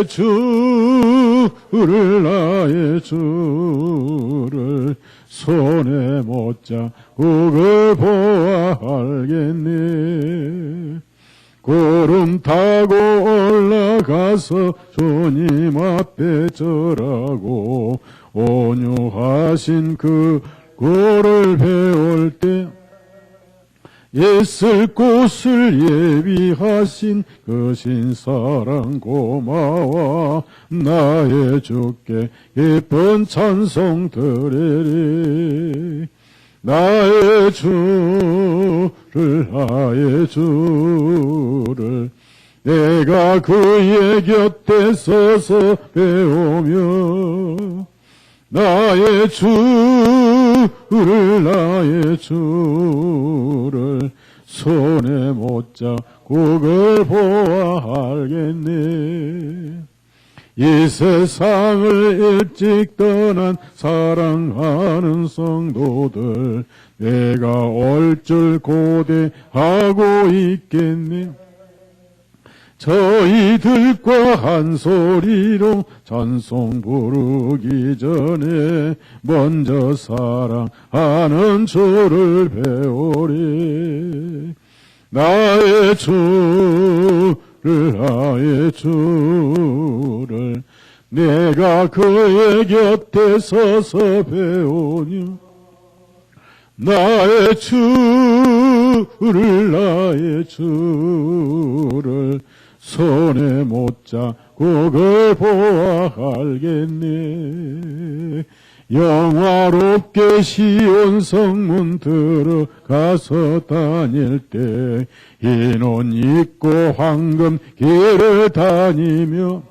주를 나의 주를 손에 못 잡고 보아 알겠네. 구름 타고 올라가서 주님 앞에 절하고 온유하신 그 꼴을 배울 때 있을 곳을 예비하신 그 신사랑 고마워 나의 주께 기쁜 찬송 드리리. 나의 주를 내가 그의 곁에 서서 배우며 나의 주를 손에 못 잡고 그걸 보아 알겠네. 이 세상을 일찍 떠난 사랑하는 성도들 내가 올 줄 고대하고 있겠네. 저희들과 한 소리로 찬송 부르기 전에 먼저 사랑하는 주를 배우리. 나의 주를 내가 그의 곁에 서서 배우니 나의 주를 손에 못 잡고 그걸 보아 알겠네. 영화롭게 시온 성문 들어가서 다닐 때 흰 옷 입고 황금 길을 다니며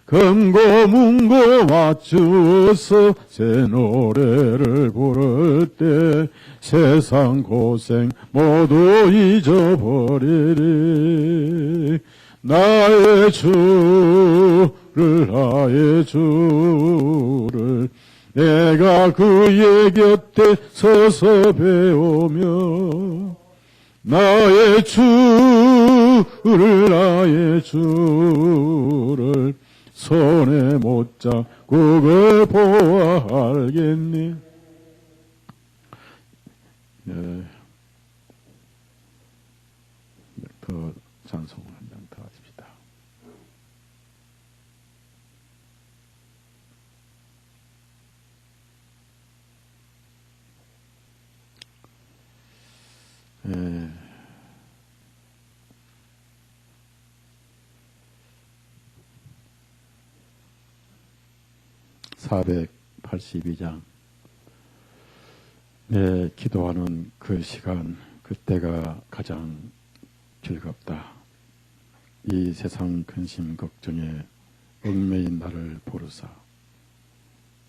금고 문고 맞추어서 새 노래를 부를 때 세상 고생 모두 잊어버리리. 나의 주를 내가 그의 곁에 서서 배우며 나의 주를 손에 못 잡고 그걸 보아 알겠니. 네. 더 찬송을 한 장 더 하십시다. 네. 482장. 내 기도하는 그 시간, 그때가 가장 즐겁다. 이 세상 근심 걱정에 얽매인 나를 보르사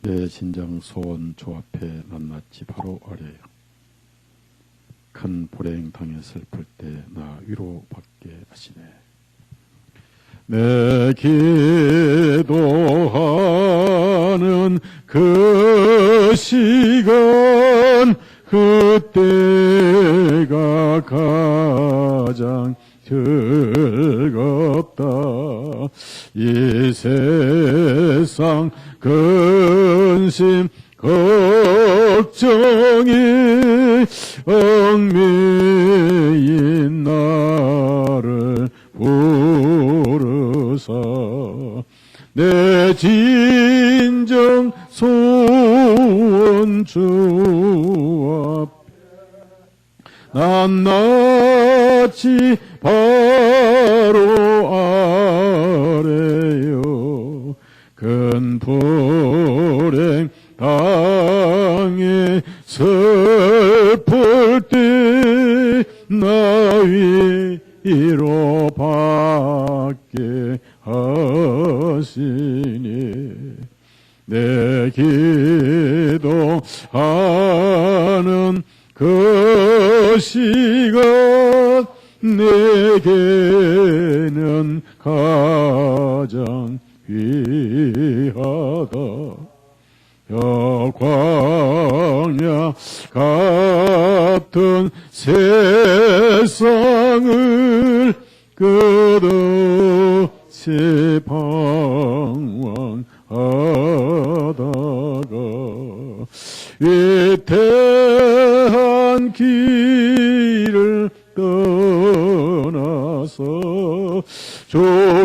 내 진정 소원 주 앞에 낱낱이 바로 아래요. 큰 불행 당해 슬플 때 나 위로받게 하시네. 내 기도하는 그 시간, 그때가 가장 즐겁다. 이 세상 근심 걱정이 얽매인 나를 부르사 내 진정 소원 주 앞에 낱낱이 바로 아래요. 큰 불행 당해 슬플 때 나 위로 받게 하시니 내 기도하는 그 시간 내게는 가장 귀하다. 광야 같은 세상을 끝없이 방황하다가 위태한 길을 떠나서 좁게로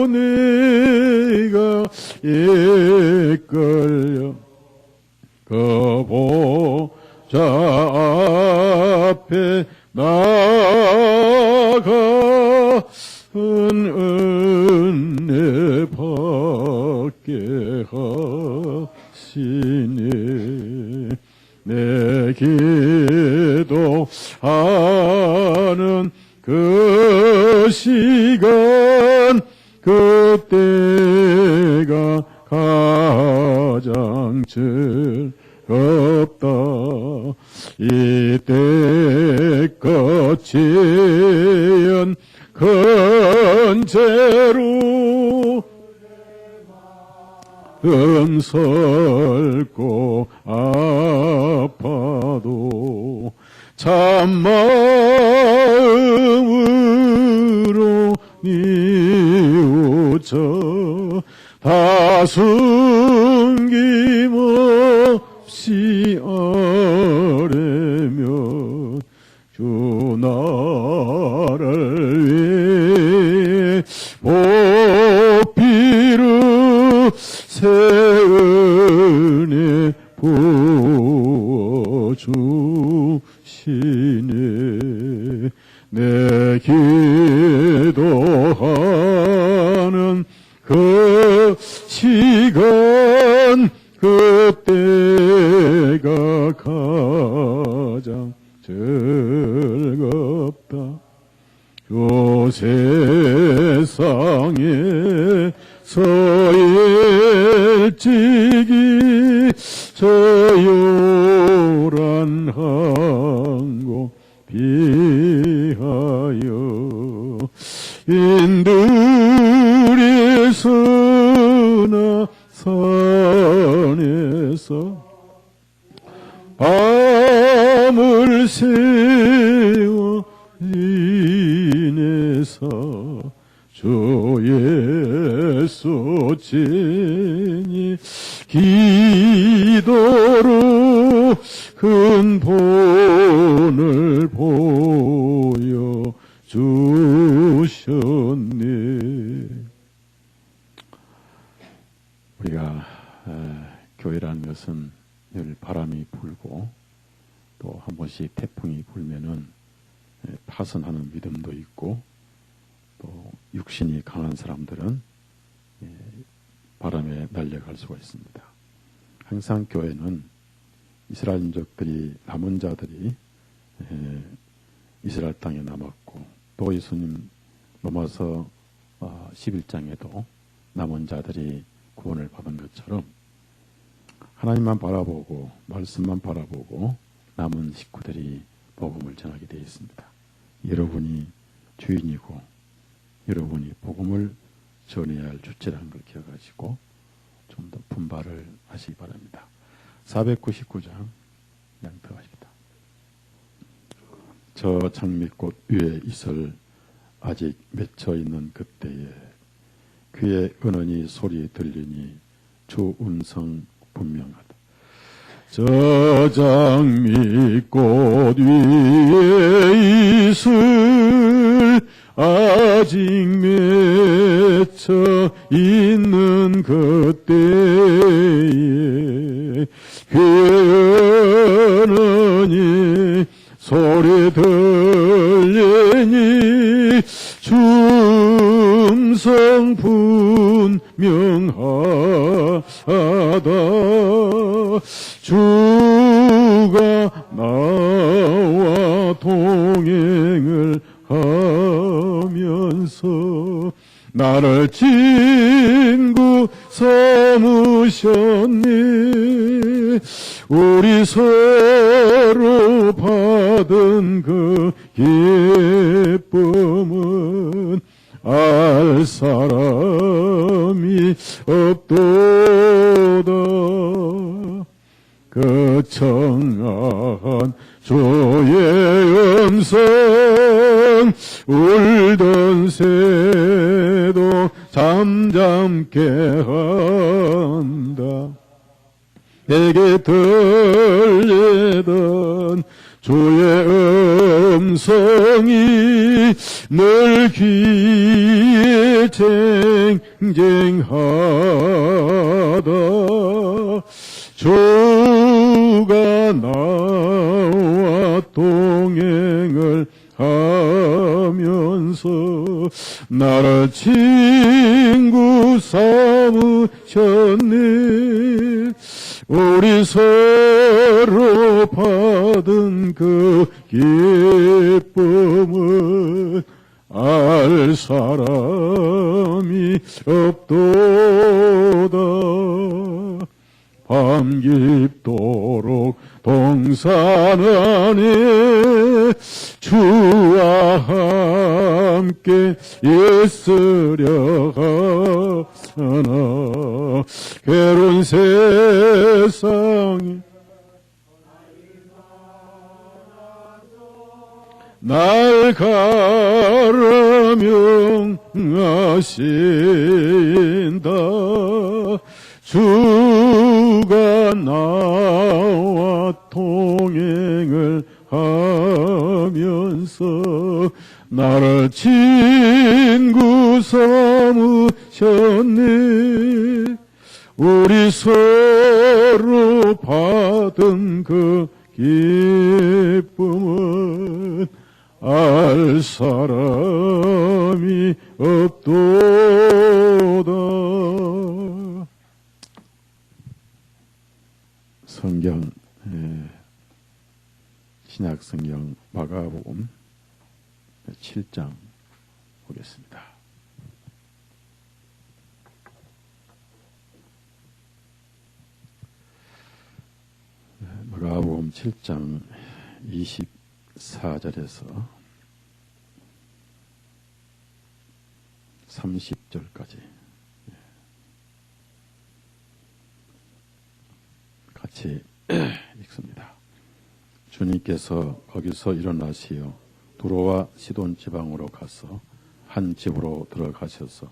내가 이끌려 그 보좌 앞에 나가 은혜 받게 하시니 내 기도하는 그 시간 그때가 가장 즐겁다. 이때껏 큰 죄로 설고 아파도 참마음으로 뉘우쳐 다 숨김없이 아뢰며 주 나를 위해 보피로 새 은혜 부어주시네. 내 기도하는 그 시간 그때가 가장 즐겁다. 요 세상에서 일찍이 저 요란한 곳 비하여 인들이 서나 산에서 밤을 새워 인해서 주 예수 친히 기도로 큰 본을 보여 주셨네. 우리가 교회라는 것은 늘 바람이 불고 또 한 번씩 태풍이 불면은 파선하는 믿음도 있고 또 육신이 강한 사람들은 바람에 날려갈 수가 있습니다. 항상 교회는 이스라엘 민족들이 남은 자들이 이스라엘 땅에 남았고 또 예수님 로마서 11장에도 남은 자들이 구원을 받은 것처럼 하나님만 바라보고 말씀만 바라보고 남은 식구들이 복음을 전하게 되어 있습니다. 여러분이 주인이고 여러분이 복음을 전해야 할 주체라는 걸 기억하시고 좀 더 분발을 하시기 바랍니다. 499장 양떡하십니다. 저 장미꽃 위에 이슬 아직 맺혀 있는 그때에 귀에 은은히 소리 들리니 주 음성 분명하다. 저 장미꽃 위에 이슬 아직 맺혀 있는 그때에 귀에 은은히 소리 들리니 주 음성 분명하다. 주가 나와 동행을 하면서 나를 친구 삼으셨니. 우리 서로 받은 그 기쁨은 알 사람이 없도다. 그 청아한 주의 음성 울던 새 잠잠케 한다. 내게 들리던 주의 음성이 늘 귀에 쟁쟁하다. 주가 나와 동행을 하면서 나를 친구 삼으셨네. 우리 서로 받은 그 기쁨은 알 사람이 없도다. 밤 깊도록 동산 안에 주와 함께 있으려 하나. 괴로운 세상에 날 가르 명하신다. 주가 나와 동행을 하면서 나를 친구 삼으셨네. 우리 서로 받은 그 기쁨은 알 사람이 없도다. 성경, 신약 성경 마가복음 7장 보겠습니다. 마가복음 7장 24절에서 30절까지 같이 읽습니다. 주님께서 거기서 일어나시어 두로와 시돈 지방으로 가서 한 집으로 들어가셔서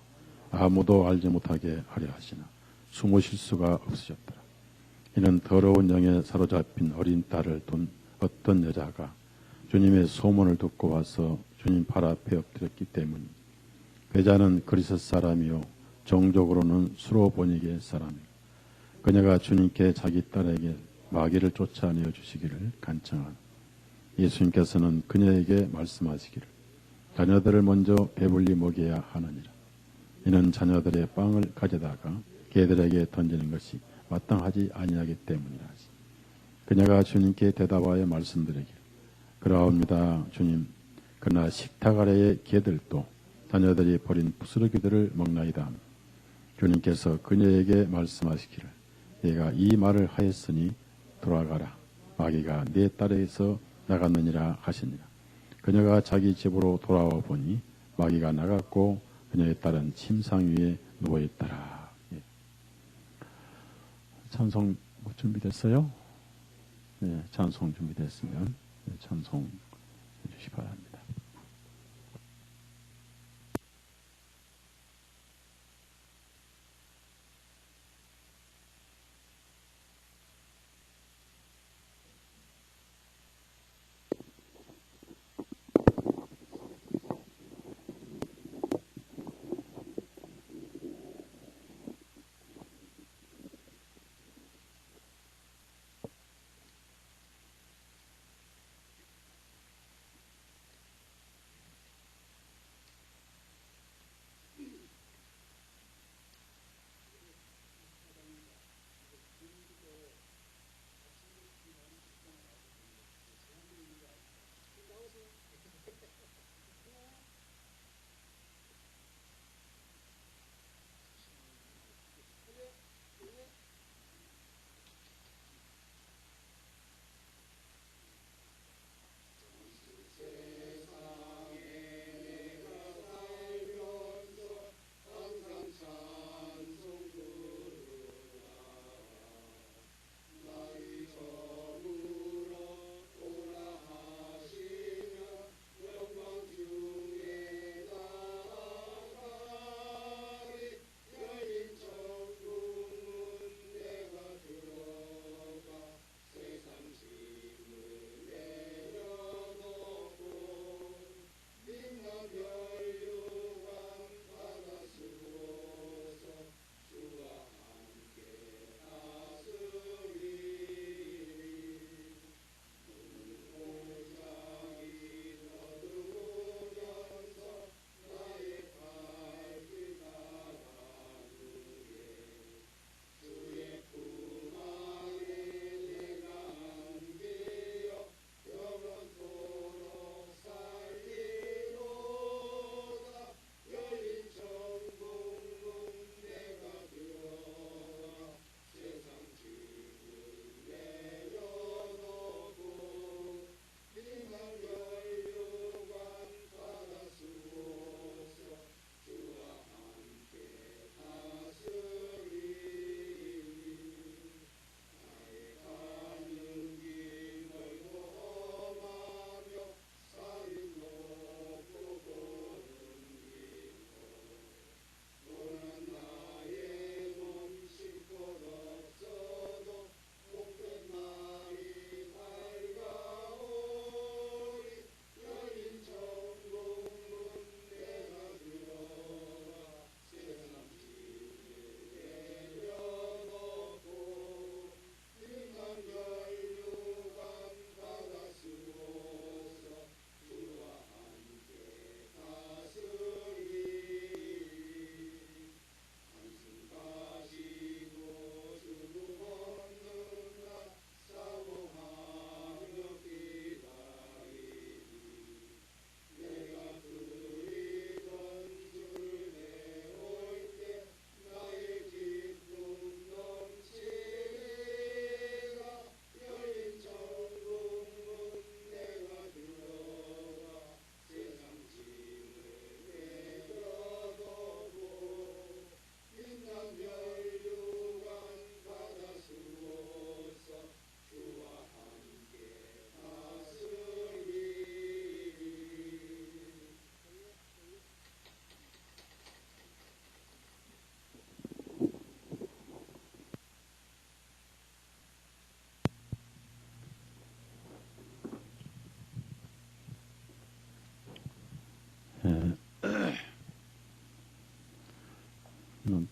아무도 알지 못하게 하려 하시나 숨으실 수가 없으셨더라. 이는 더러운 영에 사로잡힌 어린 딸을 둔 어떤 여자가 주님의 소문을 듣고 와서 주님 발 앞에 엎드렸기 때문이니 여자는 그리스 사람이요 종족으로는 수로보니게 사람이요 그녀가 주님께 자기 딸에게 마귀를 쫓아내어 주시기를 간청하니 예수님께서는 그녀에게 말씀하시기를 자녀들을 먼저 배불리 먹여야 하느니라. 이는 자녀들의 빵을 가져다가 개들에게 던지는 것이 마땅하지 아니하기 때문이라. 그녀가 주님께 대답하여 말씀드리기를 그러합니다 주님. 그러나 식탁 아래의 개들도 자녀들이 버린 부스러기들을 먹나이다. 주님께서 그녀에게 말씀하시기를 내가 이 말을 하였으니 돌아가라. 마귀가 네 딸에게서 나갔느니라 하시니라. 그녀가 자기 집으로 돌아와 보니 마귀가 나갔고 그녀의 딸은 침상 위에 누워있더라. 예. 찬송 준비됐어요? 네, 찬송 준비됐으면 찬송 해주시기 바랍니다.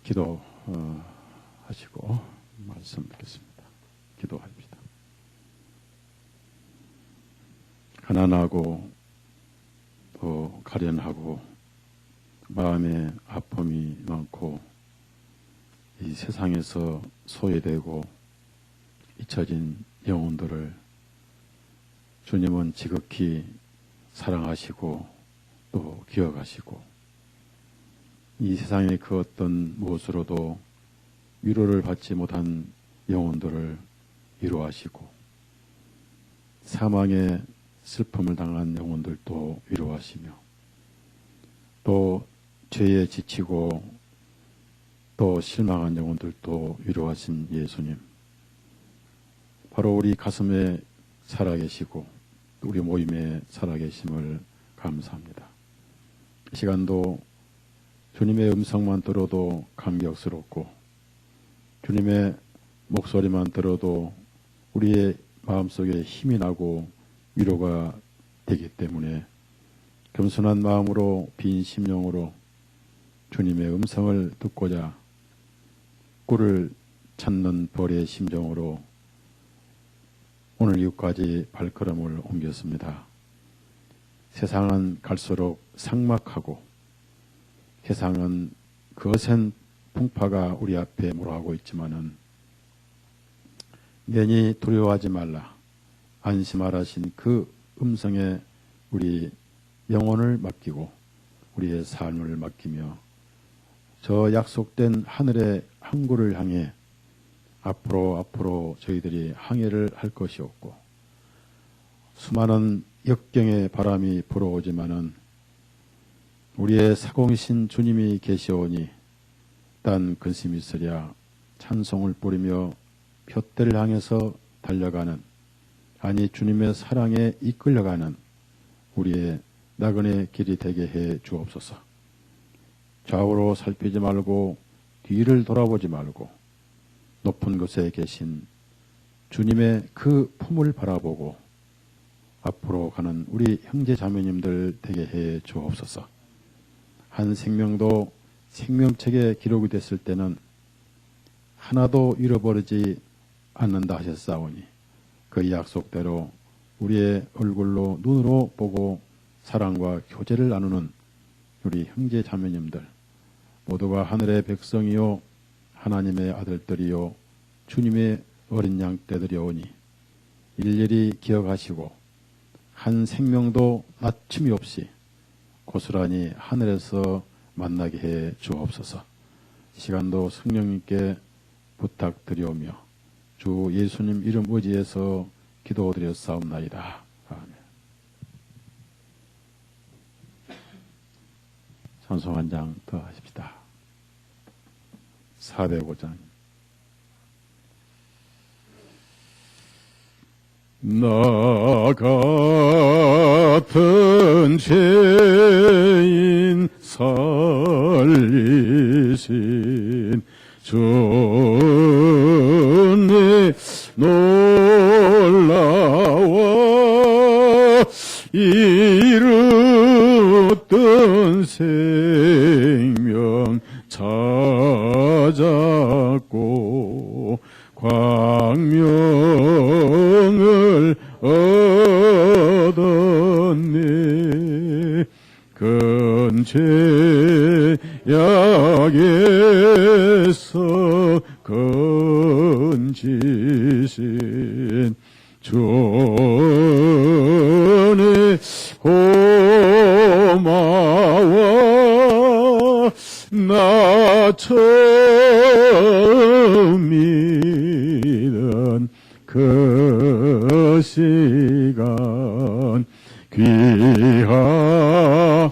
기도하시고 말씀 듣겠습니다. 기도합시다. 가난하고 또 가련하고 마음에 아픔이 많고 이 세상에서 소외되고 잊혀진 영혼들을 주님은 지극히 사랑하시고 또 기억하시고 이 세상의 그 어떤 무엇으로도 위로를 받지 못한 영혼들을 위로하시고 사망의 슬픔을 당한 영혼들도 위로하시며 또 죄에 지치고 또 실망한 영혼들도 위로하신 예수님, 바로 우리 가슴에 살아계시고 우리 모임에 살아계심을 감사합니다. 이 시간도 주님의 음성만 들어도 감격스럽고 주님의 목소리만 들어도 우리의 마음속에 힘이 나고 위로가 되기 때문에 겸손한 마음으로 빈 심령으로 주님의 음성을 듣고자 꿀을 찾는 벌의 심정으로 오늘 이곳까지 발걸음을 옮겼습니다. 세상은 갈수록 삭막하고 세상은 거센 풍파가 우리 앞에 몰아오고 있지만은 괜히 두려워하지 말라 안심하라신 그 음성에 우리 영혼을 맡기고 우리의 삶을 맡기며 저 약속된 하늘의 항구를 향해 앞으로 저희들이 항해를 할 것이었고 수많은 역경의 바람이 불어오지만은 우리의 사공이신 주님이 계시오니 딴 근심이 있으랴 찬송을 부리며 푯대를 향해서 달려가는 아니 주님의 사랑에 이끌려가는 우리의 나그네 길이 되게 해 주옵소서. 좌우로 살피지 말고 뒤를 돌아보지 말고 높은 곳에 계신 주님의 그 품을 바라보고 앞으로 가는 우리 형제 자매님들 되게 해 주옵소서. 한 생명도 생명책에 기록이 됐을 때는 하나도 잃어버리지 않는다 하셨사오니 그 약속대로 우리의 얼굴로 눈으로 보고 사랑과 교제를 나누는 우리 형제 자매님들 모두가 하늘의 백성이요 하나님의 아들들이요 주님의 어린 양떼들이오니 일일이 기억하시고 한 생명도 낮춤이 없이 고스란히 하늘에서 만나게 해 주옵소서. 이 시간도 성령님께 부탁드리오며 주 예수님 이름 의지해서 기도드렸사옵나이다. 아멘. 찬송 한 장 더 하십시다. 405장. 나 같은 죄인 살리신 주님 놀라워 이루던 생명 찾았고 광명을 얻었네. 근죄약에서 건지신 주님 고마워. 나 처음 믿은 그 시간 귀하고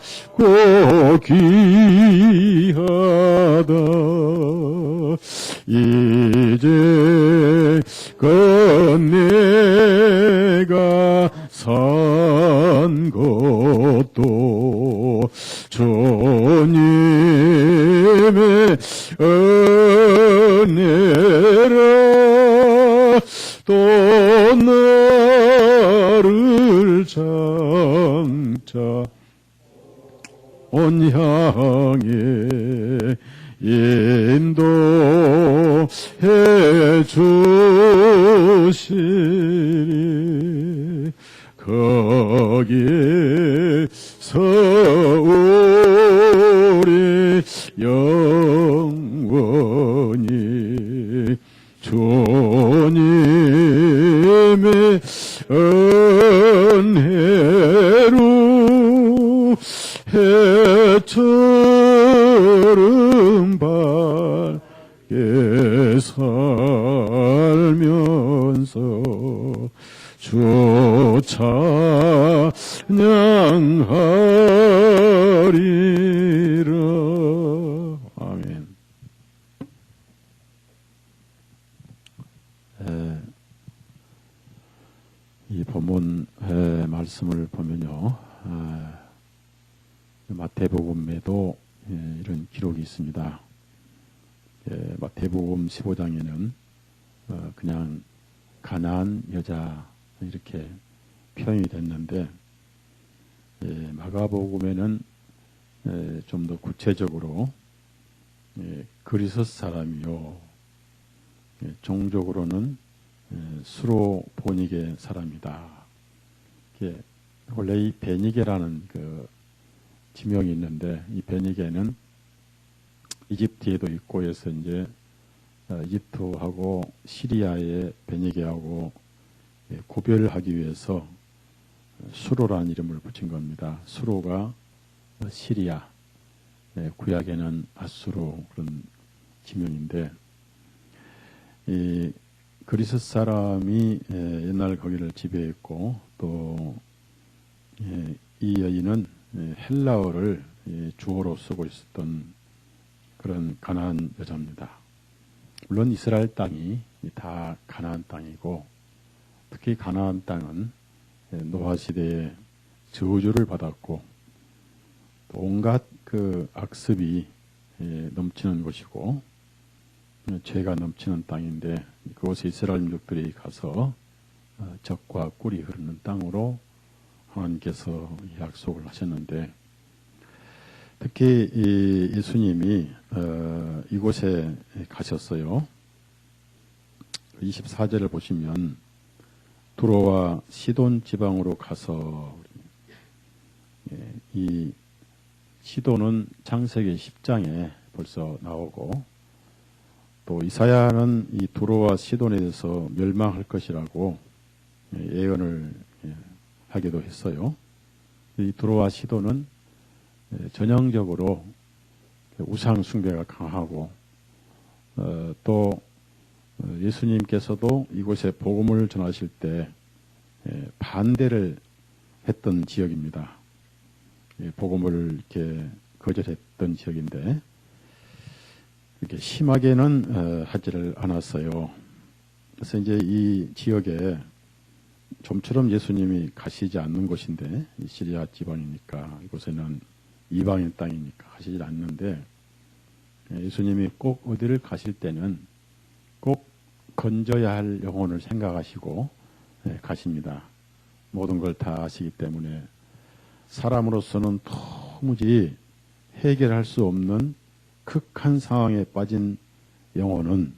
귀하다. 이제 내가 산 것도 주님의 은혜라. 또 나를 장차 온 향해 인도해 주시리. 거기서 우리 영원히 주님의 은혜로 해처럼 밝게 살면서 주 찬양하리라. 아멘. 이 본문 말씀을 보면요, 마태복음에도 이런 기록이 있습니다. 마태복음 15장에는 그냥 가나안 여자 이렇게 표현이 됐는데, 마가복음에는 좀 더 구체적으로 그리스 사람이요, 종족으로는 수로 보니게 사람이다. 원래 이 베니게라는 그 지명이 있는데, 이 베니게는 이집트에도 있고 해서 이제 이집트하고 시리아의 베니게하고 구별하기 위해서 수로라는 이름을 붙인 겁니다. 수로가 시리아, 구약에는 아수르 그런 지명인데, 이 그리스 사람이 옛날 거기를 지배했고, 또 이 여인은 헬라어를 주어로 쓰고 있었던 그런 가나안 여자입니다. 물론 이스라엘 땅이 다 가나안 땅이고, 특히 가나안 땅은 노아 시대에 저주를 받았고, 온갖 그 악습이 넘치는 곳이고 죄가 넘치는 땅인데, 그곳에 이스라엘 민족들이 가서 적과 꿀이 흐르는 땅으로 하나님께서 약속을 하셨는데, 특히 예수님이 이곳에 가셨어요. 24절을 보시면 두로와 시돈 지방으로 가서, 이 시돈은 창세기 10장에 벌써 나오고, 또 이사야는 이 두로와 시돈에 대해서 멸망할 것이라고 예언을 하기도 했어요. 이 두로와 시돈은 전형적으로 우상 숭배가 강하고, 또 예수님께서도 이곳에 복음을 전하실 때 반대를 했던 지역입니다. 복음을 이렇게 거절했던 지역인데, 이렇게 심하게는 하지를 않았어요. 그래서 이제 이 지역에 좀처럼 예수님이 가시지 않는 곳인데, 시리아 지방이니까, 이곳에는 이방인 땅이니까 가시지 않는데, 예수님이 꼭 어디를 가실 때는 꼭 건져야 할 영혼을 생각하시고 가십니다. 모든 걸 다 아시기 때문에 사람으로서는 도무지 해결할 수 없는 극한 상황에 빠진 영혼은,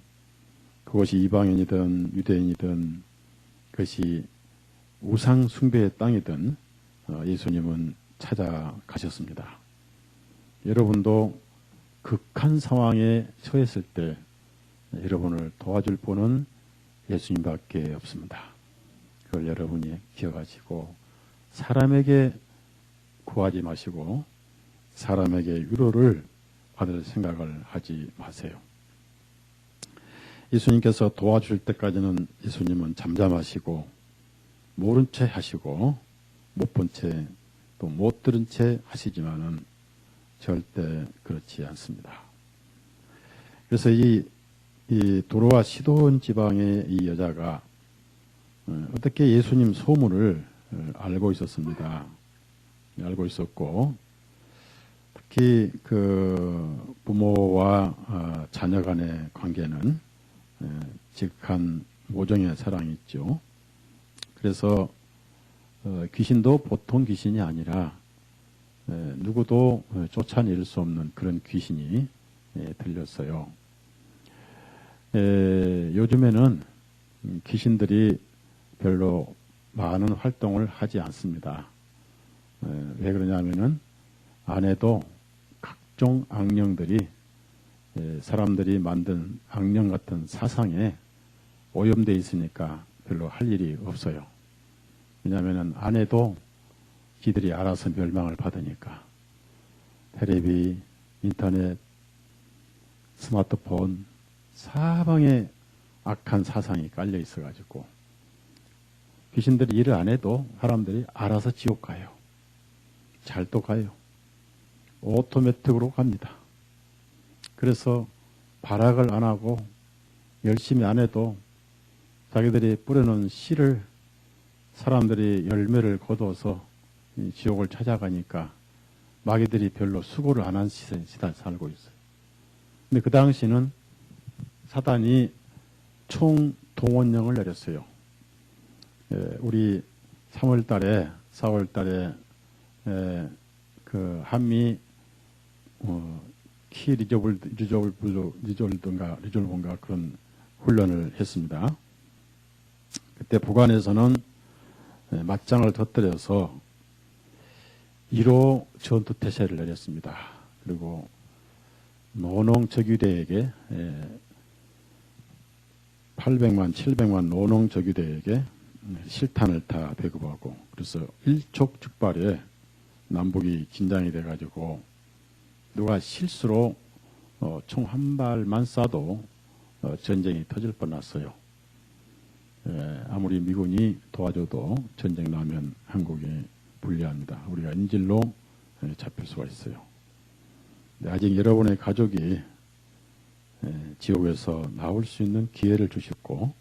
그것이 이방인이든 유대인이든 그것이 우상 숭배의 땅이든 예수님은 찾아가셨습니다. 여러분도 극한 상황에 처했을 때 여러분을 도와줄 분은 예수님밖에 없습니다. 그걸 여러분이 기억하시고, 사람에게 구하지 마시고 사람에게 위로를 받을 생각을 하지 마세요. 예수님께서 도와줄 때까지는 예수님은 잠잠하시고 모른 채 하시고 못 본 채 또 못 들은 채 하시지만은 절대 그렇지 않습니다. 그래서 이 두로와 시돈 지방의 이 여자가 어떻게 예수님 소문을 알고 있었습니다. 알고 있었고, 특히 그 부모와 자녀 간의 관계는 지극한 모종의 사랑이 있죠. 그래서 귀신도 보통 귀신이 아니라 누구도 쫓아낼 수 없는 그런 귀신이 들렸어요. 요즘에는 귀신들이 별로 많은 활동을 하지 않습니다. 왜 그러냐면은 안에도 각종 악령들이 사람들이 만든 악령 같은 사상에 오염되어 있으니까 별로 할 일이 없어요. 왜냐하면 안에도 지들이 알아서 멸망을 받으니까 텔레비, 인터넷, 스마트폰 사방에 악한 사상이 깔려 있어가지고 귀신들이 일을 안 해도 사람들이 알아서 지옥 가요. 잘도 가요. 오토매틱으로 갑니다. 그래서 발악을 안 하고 열심히 안 해도 자기들이 뿌려놓은 씨를 사람들이 열매를 거둬서 지옥을 찾아가니까 마귀들이 별로 수고를 안 한 시대에 살고 있어요. 근데 그 당시는 사단이 총동원령을 내렸어요. 우리 3월 달에, 4월 달에 그 한미 키 리졸브인가 그런 훈련을 했습니다. 그때 북한에서는 맞짱을 터뜨려서 1호 전투태세를 내렸습니다. 그리고 노농적유대에게 800만, 700만 노농적유대에게 실탄을 다 배급하고 그래서 일촉즉발에 남북이 긴장이 돼가지고 누가 실수로 총 한 발만 쏴도 전쟁이 터질 뻔했어요. 아무리 미군이 도와줘도 전쟁 나면 한국이 불리합니다. 우리가 인질로 잡힐 수가 있어요. 아직 여러분의 가족이 지옥에서 나올 수 있는 기회를 주셨고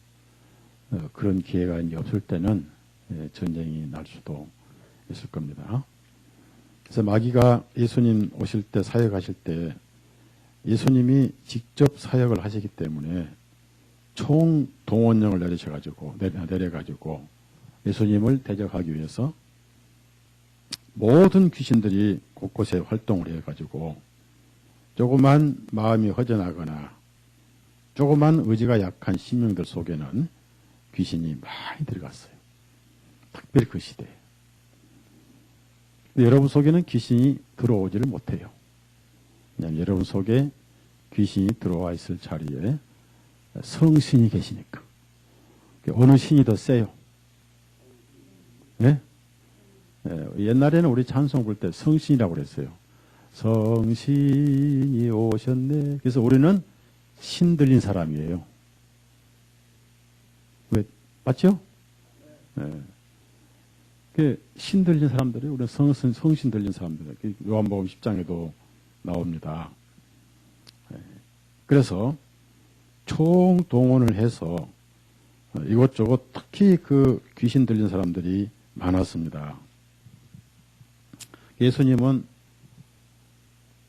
그런 기회가 이제 없을 때는 전쟁이 날 수도 있을 겁니다. 그래서 마귀가 예수님 오실 때 사역하실 때 예수님이 직접 사역을 하시기 때문에 총동원령을 내려가지고 예수님을 대적하기 위해서 모든 귀신들이 곳곳에 활동을 해가지고 조그만 마음이 허전하거나 조그만 의지가 약한 신명들 속에는 귀신이 많이 들어갔어요. 특별히 그 시대에. 여러분 속에는 귀신이 들어오지를 못해요. 왜냐하면 여러분 속에 귀신이 들어와 있을 자리에 성신이 계시니까. 어느 신이 더 세요? 네? 옛날에는 우리 찬송 부를 때 성신이라고 그랬어요. 성신이 오셨네. 그래서 우리는 신 들린 사람이에요. 왜? 맞죠? 네. 신 들린 사람들이 우리는 성신 들린 사람들. 요한복음 10장에도 나옵니다. 그래서 총동원을 해서 이것저것 특히 그 귀신 들린 사람들이 많았습니다. 예수님은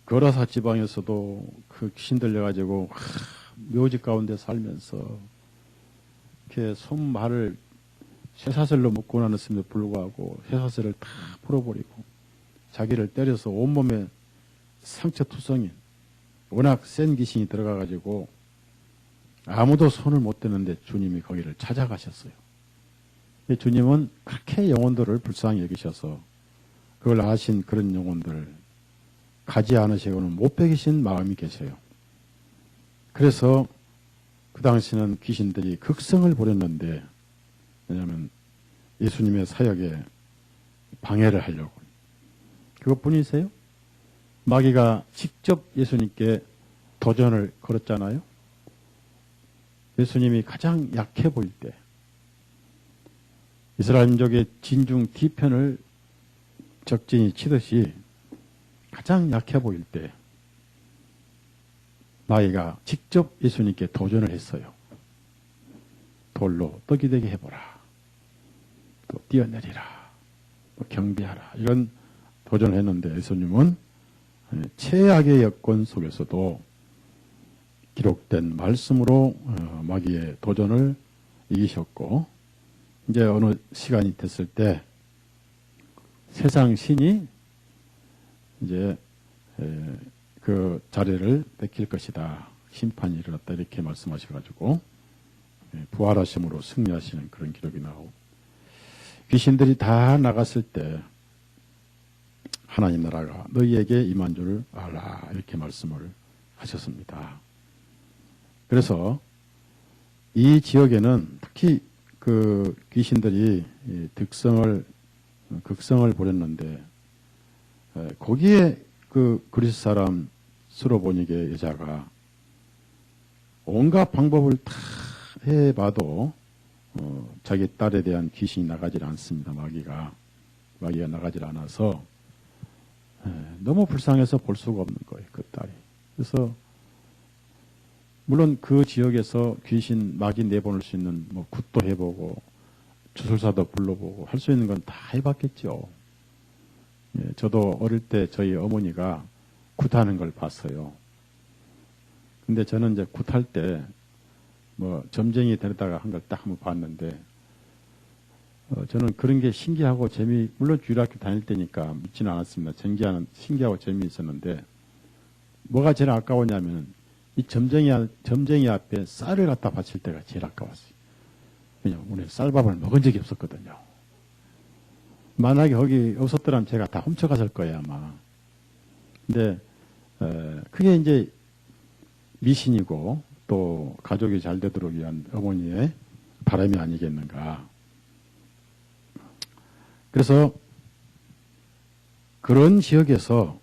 거라사 지방에서도 그 귀신 들려가지고 묘지 가운데 살면서 이렇게 손발을 쇠사슬로 묶고 나눴음에도 불구하고 쇠사슬을 다 풀어버리고 자기를 때려서 온몸에 상처투성인 워낙 센 귀신이 들어가가지고 아무도 손을 못 대는데 주님이 거기를 찾아가셨어요. 주님은 그렇게 영혼들을 불쌍히 여기셔서 그걸 아신 그런 영혼들을 가지 않으시고는 못 베기신 마음이 계세요. 그래서 그 당시는 귀신들이 극성을 부렸는데 왜냐하면 예수님의 사역에 방해를 하려고. 그것뿐이세요? 마귀가 직접 예수님께 도전을 걸었잖아요. 예수님이 가장 약해 보일 때 이스라엘 민족의 진중 뒤편을 적진이 치듯이 가장 약해 보일 때 마귀가 직접 예수님께 도전을 했어요. 돌로 떡이 되게 해보라. 또 뛰어내리라. 또 경배하라. 이런 도전을 했는데 예수님은 최악의 여건 속에서도 기록된 말씀으로 마귀의 도전을 이기셨고 이제 어느 시간이 됐을 때 세상 신이 이제 그 그 자리를 뺏길 것이다. 심판이 일어났다. 이렇게 말씀하셔가지고 부활하심으로 승리하시는 그런 기록이 나오고, 귀신들이 다 나갔을 때 하나님 나라가 너희에게 임한 줄을 알라. 이렇게 말씀을 하셨습니다. 그래서 이 지역에는 특히 그 귀신들이 극성을 부렸는데, 거기에 그 그리스 사람 스로보니게 여자가 온갖 방법을 다 해봐도 자기 딸에 대한 귀신이 나가질 않습니다. 마귀가 나가질 않아서 너무 불쌍해서 볼 수가 없는 거예요. 그 딸이. 그래서 물론 그 지역에서 귀신 마귀 내보낼 수 있는 뭐 굿도 해보고 주술사도 불러보고 할 수 있는 건 다 해봤겠죠. 저도 어릴 때 저희 어머니가 굿하는 걸 봤어요. 근데 저는 이제 굿할 때 뭐 점쟁이 데려다가 한 걸 딱 한번 봤는데, 저는 그런 게 신기하고 물론 주일학교 다닐 때니까 믿지는 않았습니다. 신기하고 재미있었는데, 뭐가 제일 아까웠냐면 이 점쟁이 앞에 쌀을 갖다 바칠 때가 제일 아까웠어요. 왜냐면 우리 쌀밥을 먹은 적이 없었거든요. 만약에 거기 없었더라면 제가 다 훔쳐갔을 거예요, 아마. 근데 그게 이제 미신이고 또 가족이 잘 되도록 위한 어머니의 바람이 아니겠는가. 그래서 그런 지역에서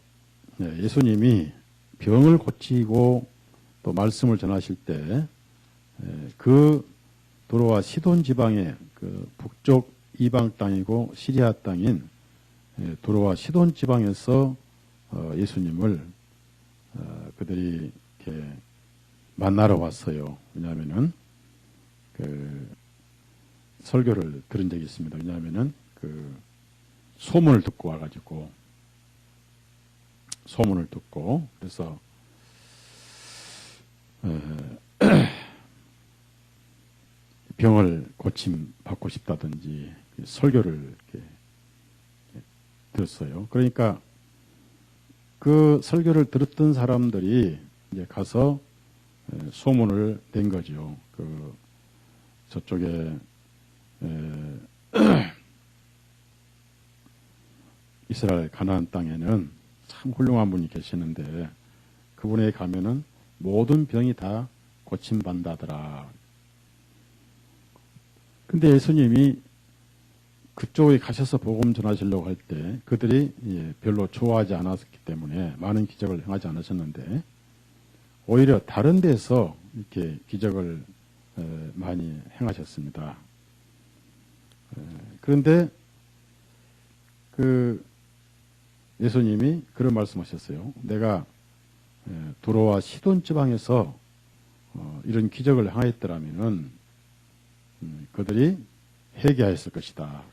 예수님이 병을 고치고 또 말씀을 전하실 때 그 도로와 시돈 지방의 그 북쪽 이방 땅이고 시리아 땅인 도로와 시돈 지방에서 예수님을 그들이 이렇게 만나러 왔어요. 왜냐하면은 그 설교를 들은 적이 있습니다. 왜냐하면은 그 소문을 듣고 와가지고 그래서 병을 고침 받고 싶다든지 설교를 이렇게 들었어요. 그러니까 그 설교를 들었던 사람들이 이제 가서 소문을 낸 거죠. 그 저쪽에 이스라엘 가나안 땅에는 참 훌륭한 분이 계시는데 그분에게 가면은 모든 병이 다 고침받는다더라. 근데 예수님이 그쪽에 가셔서 복음 전하시려고 할 때 그들이 별로 좋아하지 않았기 때문에 많은 기적을 행하지 않으셨는데, 오히려 다른 데서 이렇게 기적을 많이 행하셨습니다. 그런데 그 예수님이 그런 말씀하셨어요. 내가 두로와 시돈 지방에서 이런 기적을 행하였더라면은 그들이 회개하였을 것이다.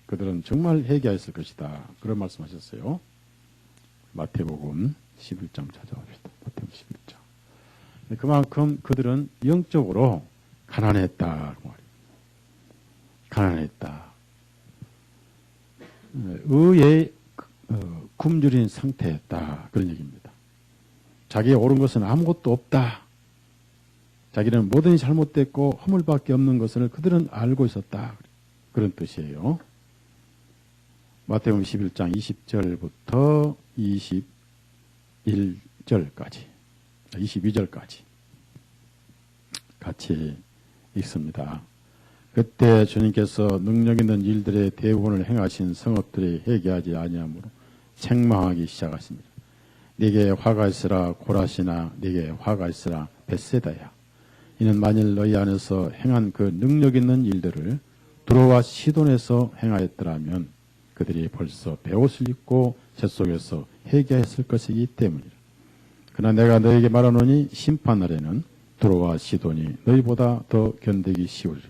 그들은 정말 회개하였을 것이다. 그런 말씀하셨어요. 마태복음 11장 찾아봅시다. 마태복음 11장. 그만큼 그들은 영적으로 가난했다. 그 말이에요. 가난했다. 의에 굶주린 상태였다. 그런 얘기입니다. 자기의 옳은 것은 아무것도 없다. 자기는 모든 잘못됐고 허물밖에 없는 것을 그들은 알고 있었다. 그런 뜻이에요. 마태복음 11장 20절부터 21절까지, 22절까지 같이 읽습니다. 그때 주님께서 능력 있는 일들의 대부분을 행하신 성읍들이 회개하지 아니하므로 책망하기 시작하십니다. 네게 화가 있으라 고라시나, 네게 화가 있으라 벳세다야. 이는 만일 너희 안에서 행한 그 능력 있는 일들을 두로와 시돈에서 행하였더라면 그들이 벌써 베옷을 입고 젖속에서 회개했을 것이기 때문이라. 그러나 내가 너희에게 말하노니 심판날에는 두로와 시돈이 너희보다 더 견디기 쉬우리라.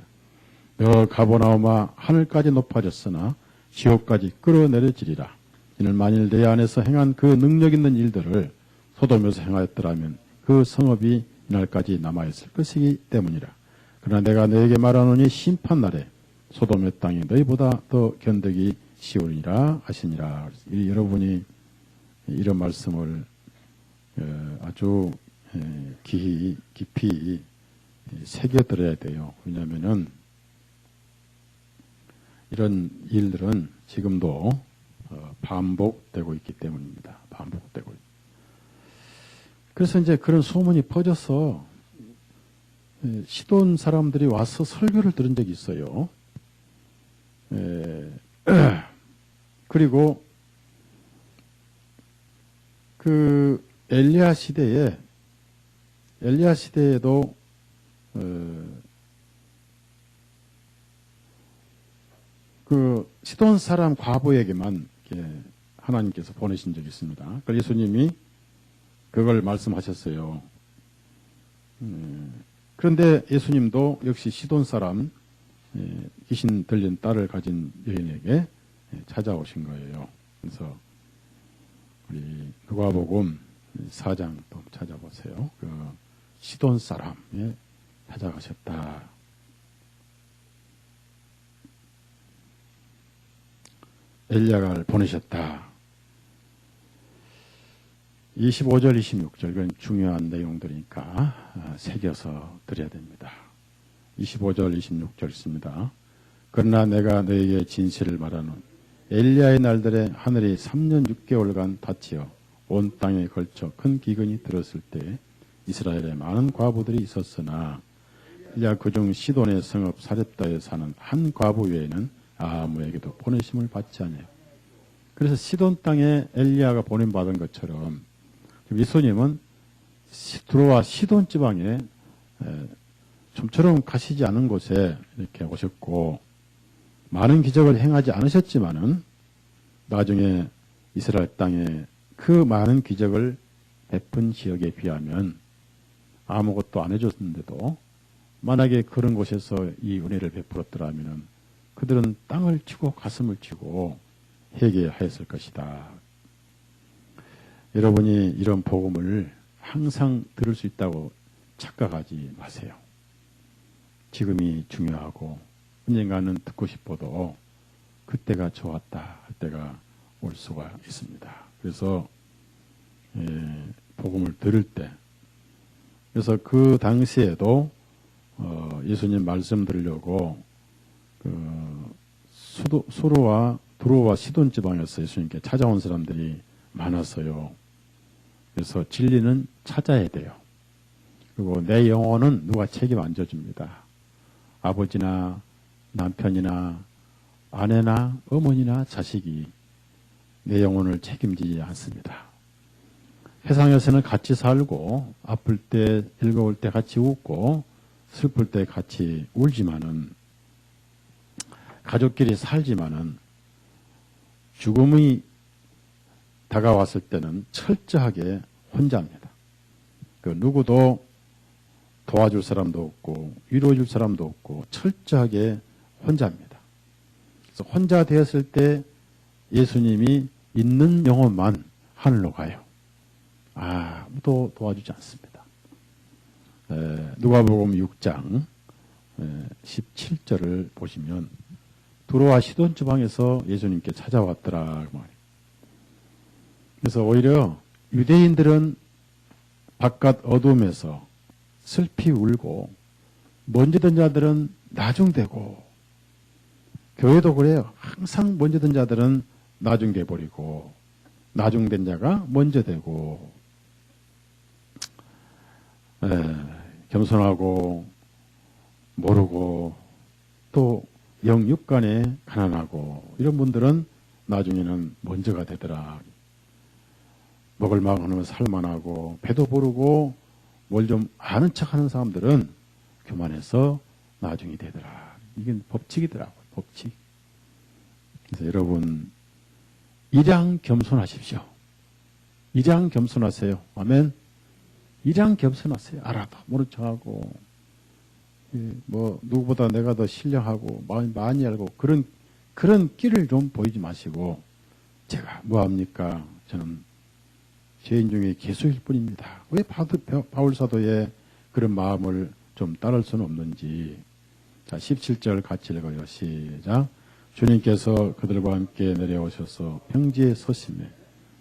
너 가버나움아 하늘까지 높아졌으나 지옥까지 끌어내려지리라. 이는 만일 내 안에서 행한 그 능력 있는 일들을 소돔에서 행하였더라면 그 성읍이 이날까지 남아있을 것이기 때문이라. 그러나 내가 너에게 말하노니 심판날에 소돔의 땅이 너희보다 더 견디기 쉬우리라 하시니라. 여러분이 이런 말씀을 아주 깊이 새겨들어야 돼요. 왜냐하면은 이런 일들은 지금도 반복되고 있기 때문입니다. 반복되고. 그래서 이제 그런 소문이 퍼져서 시돈 사람들이 와서 설교를 들은 적이 있어요. 그리고 그 엘리야 시대에도 그 시돈 사람 과부에게만 하나님께서 보내신 적이 있습니다. 그래서 예수님이 그걸 말씀하셨어요. 그런데 예수님도 역시 시돈 사람 귀신 들린 딸을 가진 여인에게 찾아오신 거예요. 그래서 우리 누가복음 4장 또 찾아보세요. 그 시돈 사람에 찾아가셨다. 엘리야를 보내셨다. 25절, 26절, 이건 중요한 내용들이니까 새겨서 드려야 됩니다. 25절, 26절 있습니다. 그러나 내가 너에게 진실을 말하노니 엘리야의 날들에 하늘이 3년 6개월간 닫히어 온 땅에 걸쳐 큰 기근이 들었을 때 이스라엘에 많은 과부들이 있었으나 엘리야 그중 시돈의 성읍 사렙다에 사는 한 과부 외에는 아무에게도 보내심을 받지 않아요. 그래서 시돈 땅에 엘리야가 보냄받은 것처럼 예수님은 두로와 시돈 지방에 좀처럼 가시지 않은 곳에 이렇게 오셨고 많은 기적을 행하지 않으셨지만은 나중에 이스라엘 땅에 그 많은 기적을 베푼 지역에 비하면 아무것도 안 해줬는데도 만약에 그런 곳에서 이 은혜를 베풀었더라면은 그들은 땅을 치고 가슴을 치고 회개하였을 것이다. 여러분이 이런 복음을 항상 들을 수 있다고 착각하지 마세요. 지금이 중요하고 언젠가는 듣고 싶어도 그때가 좋았다 할 때가 올 수가 있습니다. 그래서 복음을 들을 때 그래서 그 당시에도 예수님 말씀 들으려고 두로와 시돈 지방에서 예수님께 찾아온 사람들이 많았어요. 그래서 진리는 찾아야 돼요. 그리고 내 영혼은 누가 책임 안 져줍니다. 아버지나 남편이나 아내나 어머니나 자식이 내 영혼을 책임지지 않습니다. 세상에서는 같이 살고 아플 때 즐거울 때 같이 웃고 슬플 때 같이 울지만은 가족끼리 살지만은 죽음이 다가왔을 때는 철저하게 혼자입니다. 그 누구도 도와줄 사람도 없고 위로해 줄 사람도 없고 철저하게 혼자입니다. 그래서 혼자 되었을 때 예수님이 있는 영혼만 하늘로 가요. 아무도 도와주지 않습니다. 누가복음 6장 17절을 보시면 두로와 시돈 지방에서 예수님께 찾아왔더라. 그래서 오히려 유대인들은 바깥 어둠에서 슬피 울고 먼저 든 자들은 나중되고 교회도 그래요. 항상 먼저 든 자들은 나중돼 버리고 나중된 자가 먼저 되고 겸손하고 모르고 또 영육간에 가난하고 이런 분들은 나중에는 먼저가 되더라. 먹을 만하면 살만하고 배도 부르고 뭘 좀 아는 척하는 사람들은 교만해서 나중이 되더라. 이게 법칙이더라고요. 법칙. 그래서 여러분 일양 겸손하십시오. 일양 겸손하세요. 아멘. 일양 겸손하세요. 알아도 모른 척하고 뭐 누구보다 내가 더 신령하고 많이 알고 그런 끼를 좀 보이지 마시고 제가 뭐합니까? 저는 죄인 중에 개수일 뿐입니다. 왜 바울 사도의 그런 마음을 좀 따를 수는 없는지. 자, 17절 같이 읽어요. 시작. 주님께서 그들과 함께 내려오셔서 평지에 서심해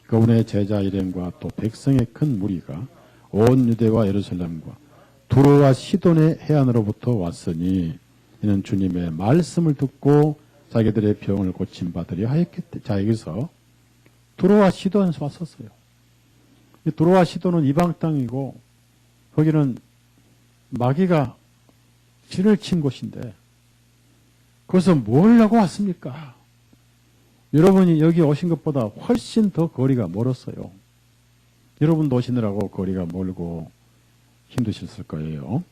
그분의 제자 일행과 또 백성의 큰 무리가 온 유대와 예루살렘과 두로와 시돈의 해안으로부터 왔으니 이는 주님의 말씀을 듣고 자기들의 병을 고침받으려 하였기 때문에. 자, 여기서 두로와 시돈에서 왔었어요. 두로와 시돈은 이방 땅이고 거기는 마귀가 진을 친 곳인데 거기서 뭘 하고 왔습니까? 여러분이 여기 오신 것보다 훨씬 더 거리가 멀었어요. 여러분도 오시느라고 거리가 멀고 힘드셨을 거예요.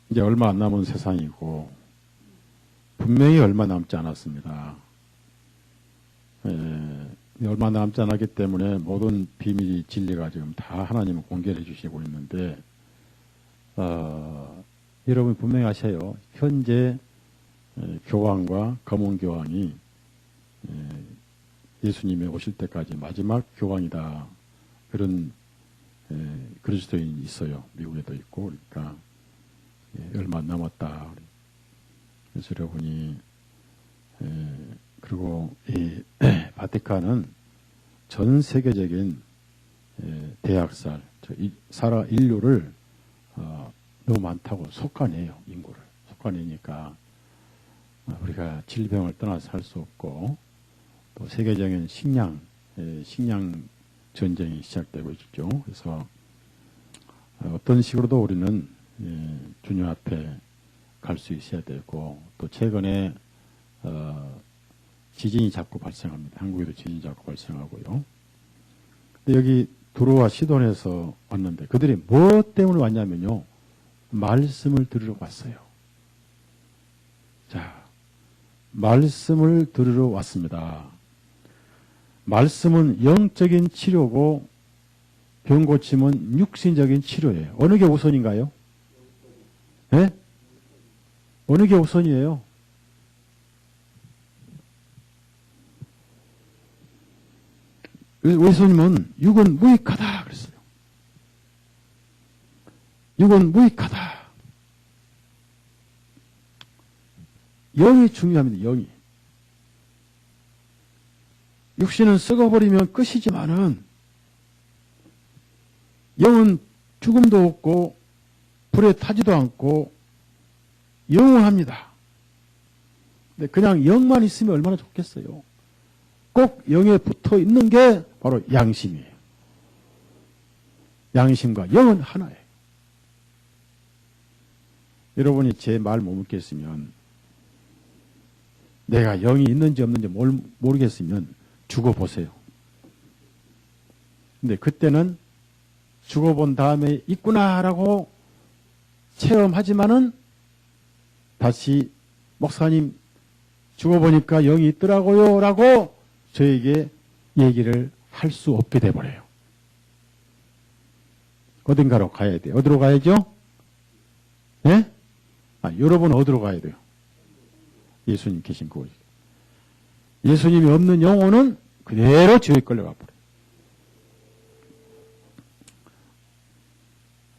이제 얼마 안 남은 세상이고 분명히 얼마 남지 않았습니다. 얼마 남지 않았기 때문에 모든 비밀이 진리가 지금 다 하나님은 공개해 주시고 있는데 여러분이 분명히 아셔요. 현재 교황과 검은교황이 예수님이 오실 때까지 마지막 교황이다. 그런 그리스도인이 있어요. 미국에도 있고 그러니까 얼마 안 남았다. 그래서 여러분이 그리고 이 바티칸은 전 세계적인 대학살, 인류를 너무 많다고 속아내요. 인구를 속아내니까 우리가 질병을 떠나서 살 수 없고 또 세계적인 식량 전쟁이 시작되고 있죠. 그래서 어떤 식으로도 우리는 주님 앞에 갈 수 있어야 되고 또 최근에 지진이 자꾸 발생합니다. 한국에도 지진이 자꾸 발생하고요. 근데 여기 두로와 시돈에서 왔는데 그들이 뭐 때문에 왔냐면요. 말씀을 들으러 왔어요. 자, 말씀을 들으러 왔습니다. 말씀은 영적인 치료고 병 고침은 육신적인 치료예요. 어느 게 우선인가요? 네? 어느 게 우선이에요? 예수님은 육은 무익하다 그랬어요. 육은 무익하다. 영이 중요합니다. 영이. 육신은 썩어버리면 끝이지만은 영은 죽음도 없고 불에 타지도 않고 영원합니다. 근데 그냥 영만 있으면 얼마나 좋겠어요. 꼭 영에 붙어 있는 게 바로 양심이에요. 양심과 영은 하나예요. 여러분이 제 말 못 믿겠으면 내가 영이 있는지 없는지 모르겠으면 죽어보세요. 근데 그때는 죽어본 다음에 있구나라고 체험하지만은 다시 목사님 죽어보니까 영이 있더라고요 라고 저에게 얘기를 할 수 없게 돼버려요. 어딘가로 가야 돼요. 어디로 가야죠? 예? 여러분 어디로 가야 돼요? 예수님 계신 그곳. 예수님이 없는 영혼은 그대로 지옥에 끌려가 버려요.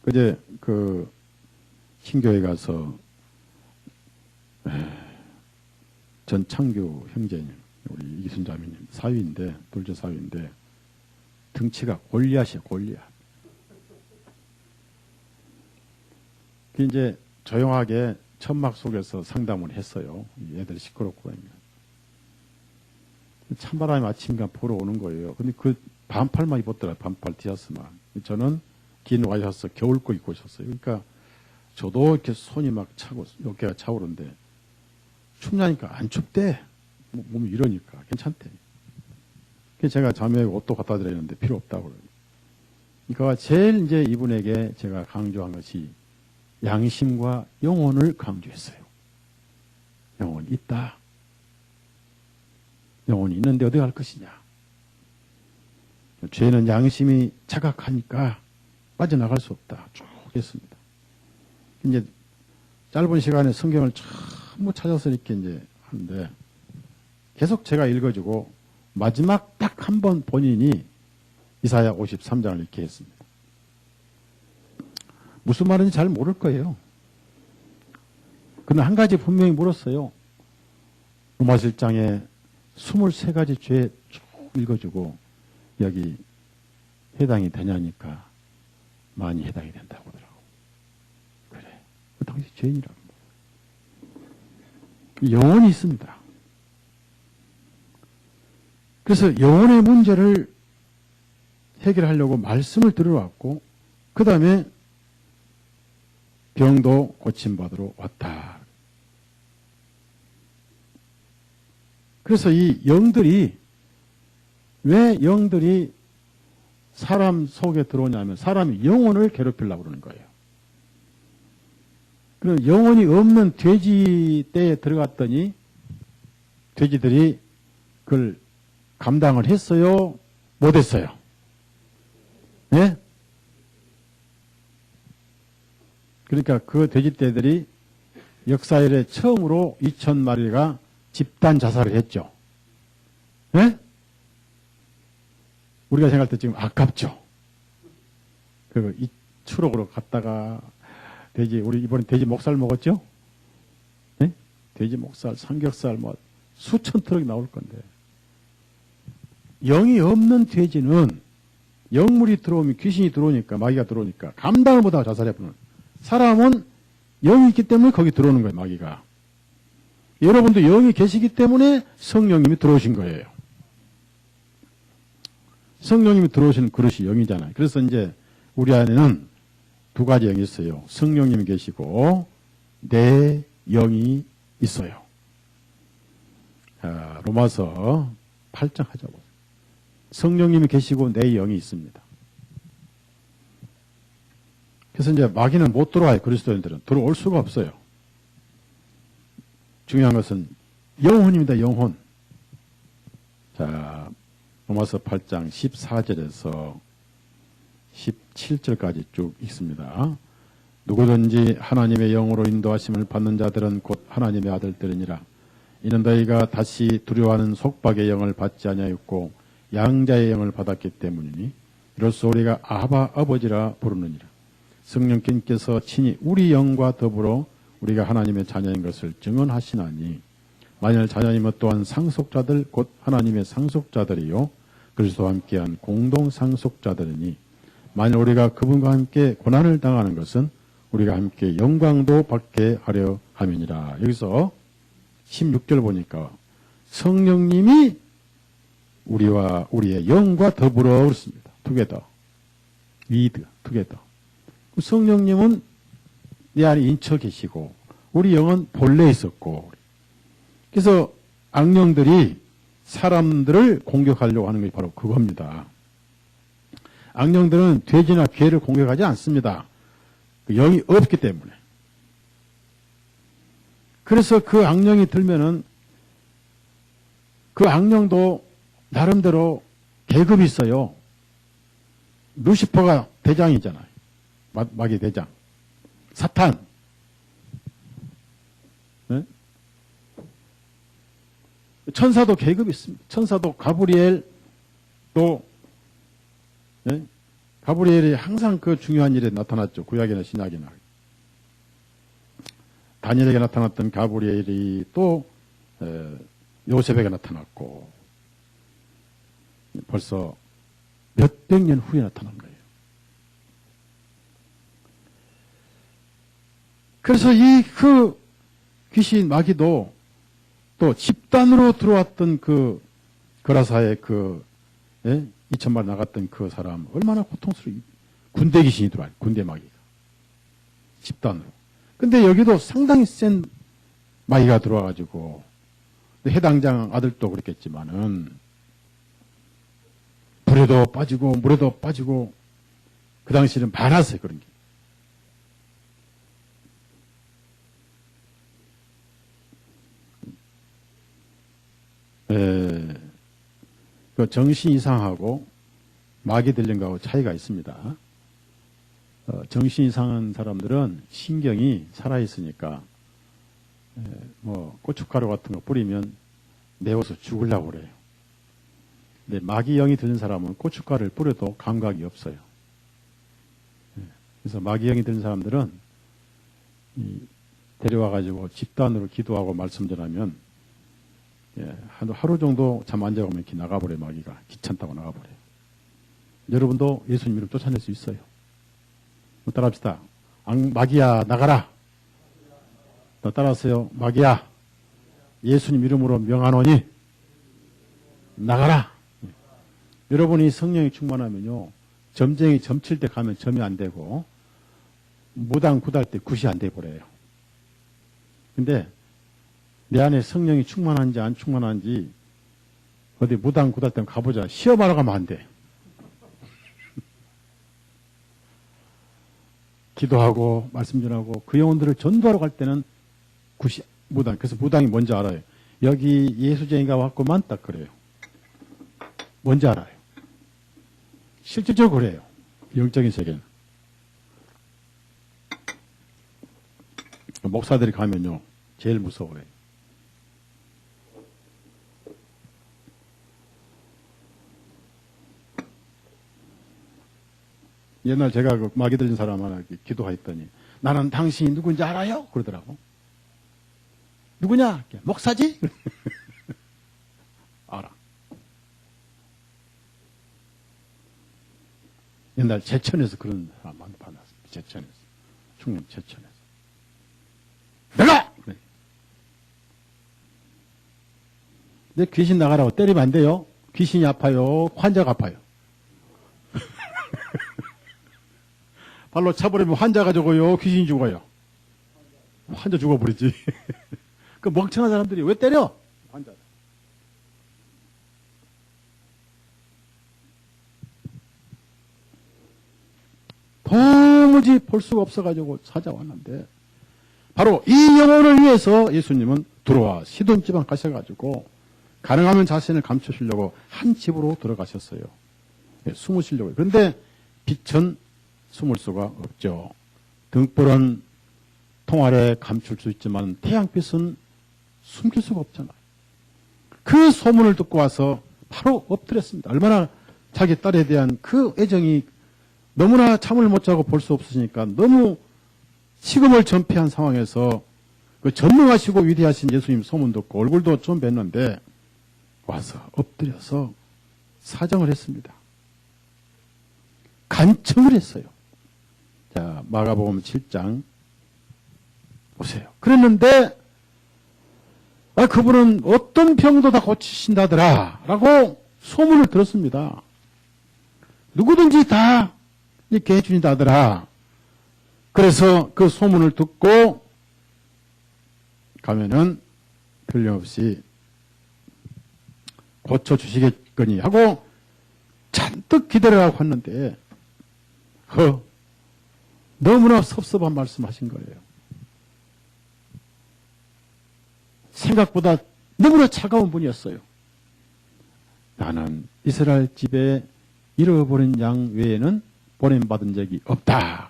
그제 신교회 가서 전창규 형제님, 우리 이순자매님 사위인데, 둘째 사위인데 등치가 골리앗이에요. 골리앗. 이제 조용하게 천막 속에서 상담을 했어요. 애들 시끄럽고 그러니까. 찬바람이 아침인가 보러 오는 거예요. 근데 그 반팔만 입었더라. 반팔 티셔츠만. 저는 긴 와이셔츠 겨울 거 입고 있었어요. 그러니까 저도 이렇게 손이 막 차고 어깨가 차오른데 춥냐니까 안 춥대. 몸이 이러니까 괜찮대. 그래서 제가 자매에 옷도 갖다 드렸는데 필요 없다고 그래요. 그러니까 제일 이제 이분에게 제가 강조한 것이 양심과 영혼을 강조했어요. 영혼이 있다. 영혼이 있는데 어디 갈 것이냐. 죄는 양심이 자각하니까 빠져나갈 수 없다. 쭉 했습니다. 이제 짧은 시간에 성경을 전부 찾아서 이렇게 이제 하는데 계속 제가 읽어주고 마지막 딱 한 번 본인이 이사야 53장을 읽게 했습니다. 무슨 말인지 잘 모를 거예요. 그러나 한 가지 분명히 물었어요. 로마서 1장에 23가지 죄 쭉 읽어주고 여기 해당이 되냐니까 많이 해당이 된다고 하더라고. 그래. 그 당시 죄인이라고. 영혼이 있습니다. 그래서 영혼의 문제를 해결하려고 말씀을 들어왔고 그 다음에 병도 고침받으러 왔다. 그래서 이 영들이 왜 영들이 사람 속에 들어오냐면 사람이 영혼을 괴롭히려고 그러는 거예요. 그럼 영혼이 없는 돼지 떼에 들어갔더니 돼지들이 그걸 감당을 했어요? 못했어요? 네? 그러니까 그 돼지떼들이 역사 이래 처음으로 2,000마리가 집단 자살을 했죠. 네? 우리가 생각할 때 지금 아깝죠. 그 이 추록으로 갔다가 돼지 우리 이번에 돼지 목살 먹었죠? 네? 돼지 목살, 삼겹살 뭐 수천 트럭이 나올 건데 영이 없는 돼지는 영물이 들어오면 귀신이 들어오니까 마귀가 들어오니까 감당을 못하고 자살해버리는 사람은 영이 있기 때문에 거기 들어오는 거예요. 마귀가. 여러분도 영이 계시기 때문에 성령님이 들어오신 거예요. 성령님이 들어오시는 그릇이 영이잖아요. 그래서 이제 우리 안에는 두 가지 영이 있어요. 성령님이 계시고 내 영이 있어요. 자, 로마서 8장 하자고. 성령님이 계시고 내 영이 있습니다. 그래서 이제 마귀는 못 들어와요. 그리스도인들은. 들어올 수가 없어요. 중요한 것은 영혼입니다. 영혼. 자, 로마서 8장 14절에서 17절까지 쭉 읽습니다. 누구든지 하나님의 영으로 인도하심을 받는 자들은 곧 하나님의 아들들이니라. 이는 너희가 다시 두려워하는 속박의 영을 받지 아니하였고 양자의 영을 받았기 때문이니 이로써 우리가 아바 아버지라 부르느니라. 성령께서 친히 우리 영과 더불어 우리가 하나님의 자녀인 것을 증언하시나니 만일 자녀이면 또한 상속자들 곧 하나님의 상속자들이요 그리스도와 함께한 공동 상속자들이니 만일 우리가 그분과 함께 고난을 당하는 것은 우리가 함께 영광도 받게 하려 함이니라. 여기서 16절 보니까 성령님이 우리와 우리의 영과 더불어 그렇습니다. 투게더, 위드, 투게더. 성령님은 내 안에 인쳐 계시고 우리 영은 본래 있었고 그래서 악령들이 사람들을 공격하려고 하는 것이 바로 그겁니다. 악령들은 돼지나 개를 공격하지 않습니다. 영이 없기 때문에. 그래서 그 악령이 들면은 그 악령도 나름대로 계급이 있어요. 루시퍼가 대장이잖아요. 마귀 대장. 사탄. 네? 천사도 계급이 있습니다. 천사도 가브리엘 또 네? 가브리엘이 항상 그 중요한 일에 나타났죠. 구약이나 신약이나. 다니엘에게 나타났던 가브리엘이 또 요셉에게 나타났고 벌써 몇백 년 후에 나타난 거예요. 그래서 그 귀신 마귀도 또 집단으로 들어왔던 그 거라사의 2,000마리 나갔던 그 사람 얼마나 고통스러워. 군대 귀신이 들어와요. 군대 마귀가. 집단으로. 근데 여기도 상당히 센 마귀가 들어와가지고 해당장 아들도 그랬겠지만은 불에도 빠지고 물에도 빠지고 그 당시에는 많았어요. 그런 게. 그 정신 이상하고 마귀 들린 거하고 차이가 있습니다. 정신 이상한 사람들은 신경이 살아있으니까 뭐 고춧가루 같은 거 뿌리면 매워서 죽으려고 그래요. 근데 마귀영이 들린 사람은 고춧가루를 뿌려도 감각이 없어요. 그래서 마귀영이 들린 사람들은 데려와가지고 집단으로 기도하고 말씀 전하면 예, 하루 정도 잠 안 자고 이렇게 나가버려요. 마귀가. 귀찮다고 나가버려요. 여러분도 예수님 이름 쫓아낼 수 있어요. 따라합시다. 마귀야 나가라. 또 따라하세요. 마귀야 예수님 이름으로 명하노니 나가라. 예. 여러분이 성령이 충만하면요. 점쟁이 점칠 때 가면 점이 안 되고 무당 굿할 때 굿이 안 돼 버려요. 근데 내 안에 성령이 충만한지 안 충만한지 어디 무당 굿할 때 가보자. 시험하러 가면 안 돼. 기도하고 말씀 전하고 그 영혼들을 전도하러 갈 때는 굿이 무당. 그래서 무당이 뭔지 알아요. 여기 예수쟁이가 왔구만 딱 그래요. 뭔지 알아요. 실질적으로 그래요. 영적인 세계는. 목사들이 가면요. 제일 무서워요. 옛날 제가 그 마귀 들린 사람 하나 기도했더니 나는 당신이 누군지 알아요? 그러더라고. 누구냐? 목사지? 알아. 옛날 제천에서 그런 사람 많이 만났습니다. 제천에서. 충남 제천에서. 내가! 그래. 내 귀신 나가라고 때리면 안 돼요. 귀신이 아파요. 환자가 아파요. 발로 차버리면 환자가 죽어요. 귀신이 죽어요. 환자 죽어버리지. 그 멍청한 사람들이 왜 때려? 환자. 도무지 볼 수가 없어가지고 찾아왔는데 바로 이 영혼을 위해서 예수님은 들어와 시돈 지방 가셔가지고 가능하면 자신을 감추시려고 한 집으로 들어가셨어요. 예, 숨으시려고요. 그런데 빛은 숨을 수가 없죠. 등불은 통 아래 감출 수 있지만 태양빛은 숨길 수가 없잖아요. 그 소문을 듣고 와서 바로 엎드렸습니다. 얼마나 자기 딸에 대한 그 애정이 너무나 잠을 못 자고 볼 수 없으니까 너무 식음을 전폐한 상황에서 그 전능하시고 위대하신 예수님 소문 듣고 얼굴도 좀 뵀는데 와서 엎드려서 사정을 했습니다. 간청을 했어요. 자, 마가복음 7장 보세요. 그랬는데 그분은 어떤 병도 다 고치신다더라 라고 소문을 들었습니다. 누구든지 다 이렇게 해주신다더라. 그래서 그 소문을 듣고 가면은 틀림없이 고쳐주시겠거니 하고 잔뜩 기다려가고 했는데 너무나 섭섭한 말씀하신 거예요. 생각보다 너무나 차가운 분이었어요. 나는 이스라엘 집에 잃어버린 양 외에는 보냄받은 적이 없다.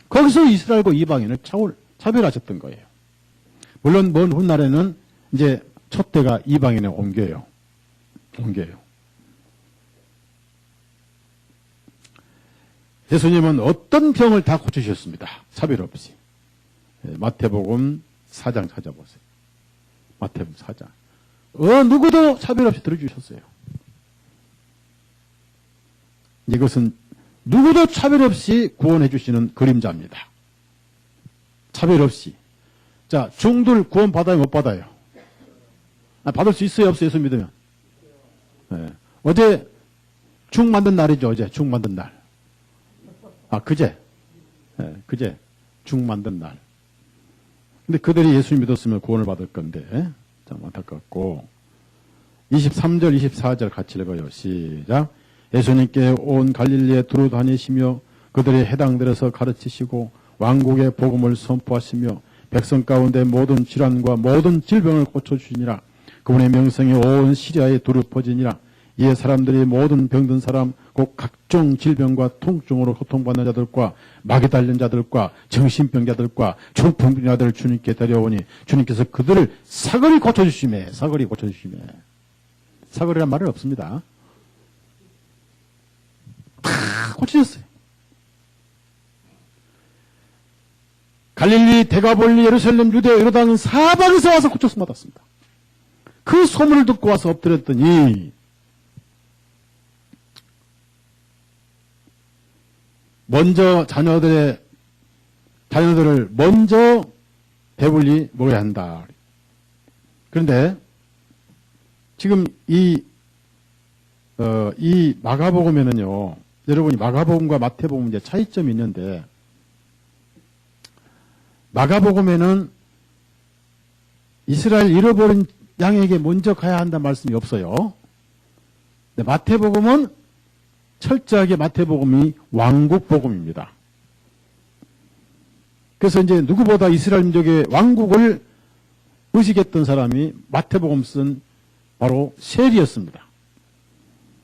거기서 이스라엘과 이방인을 차별하셨던 거예요. 물론 먼 훗날에는 이제 촛대가 이방인에 옮겨요. 예수님은 어떤 병을 다 고치셨습니다. 차별 없이. 마태복음 4장 찾아보세요. 마태복음 4장. 누구도 차별 없이 들어주셨어요. 이것은 누구도 차별 없이 구원해 주시는 그림자입니다. 차별 없이. 자, 중들 구원 받아요, 못 받아요? 받을 수 있어요, 없어요? 예수 믿으면? 네. 어제 중 만든 날이죠, 어제 중 만든 날. 그제. 네, 그제 중 만든 날. 근데 그들이 예수 믿었으면 구원을 받을 건데, 참 안타깝고. 23절, 24절 같이 읽어요. 시작. 예수님께 온 갈릴리에 두루 다니시며 그들의 해당들에서 가르치시고 왕국의 복음을 선포하시며 백성 가운데 모든 질환과 모든 질병을 고쳐주시니라. 그분의 명성이 온 시리아에 두루 퍼지니라. 이에 사람들이 모든 병든 사람 곧 각종 질병과 통증으로 고통받는 자들과 마귀 달린 자들과 정신병자들과 중풍병자들을 주님께 데려오니 주님께서 그들을 사거리 고쳐주시매. 사거리란 말은 없습니다. 다 고치셨어요. 갈릴리, 데가볼리, 예루살렘, 유대, 요르단 사방에서 와서 구촉수 받았습니다. 그 소문을 듣고 와서 엎드렸더니 먼저 자녀들을 먼저 배불리 먹어야 한다. 그런데 지금 이 마가복음에는요, 여러분이 마가복음과 마태복음 이제 차이점이 있는데, 마가복음에는 이스라엘 잃어버린 양에게 먼저 가야 한다는 말씀이 없어요. 근데 마태복음은 철저하게 마태복음이 왕국복음입니다. 그래서 이제 누구보다 이스라엘 민족의 왕국을 의식했던 사람이 마태복음 쓴 바로 세리였습니다.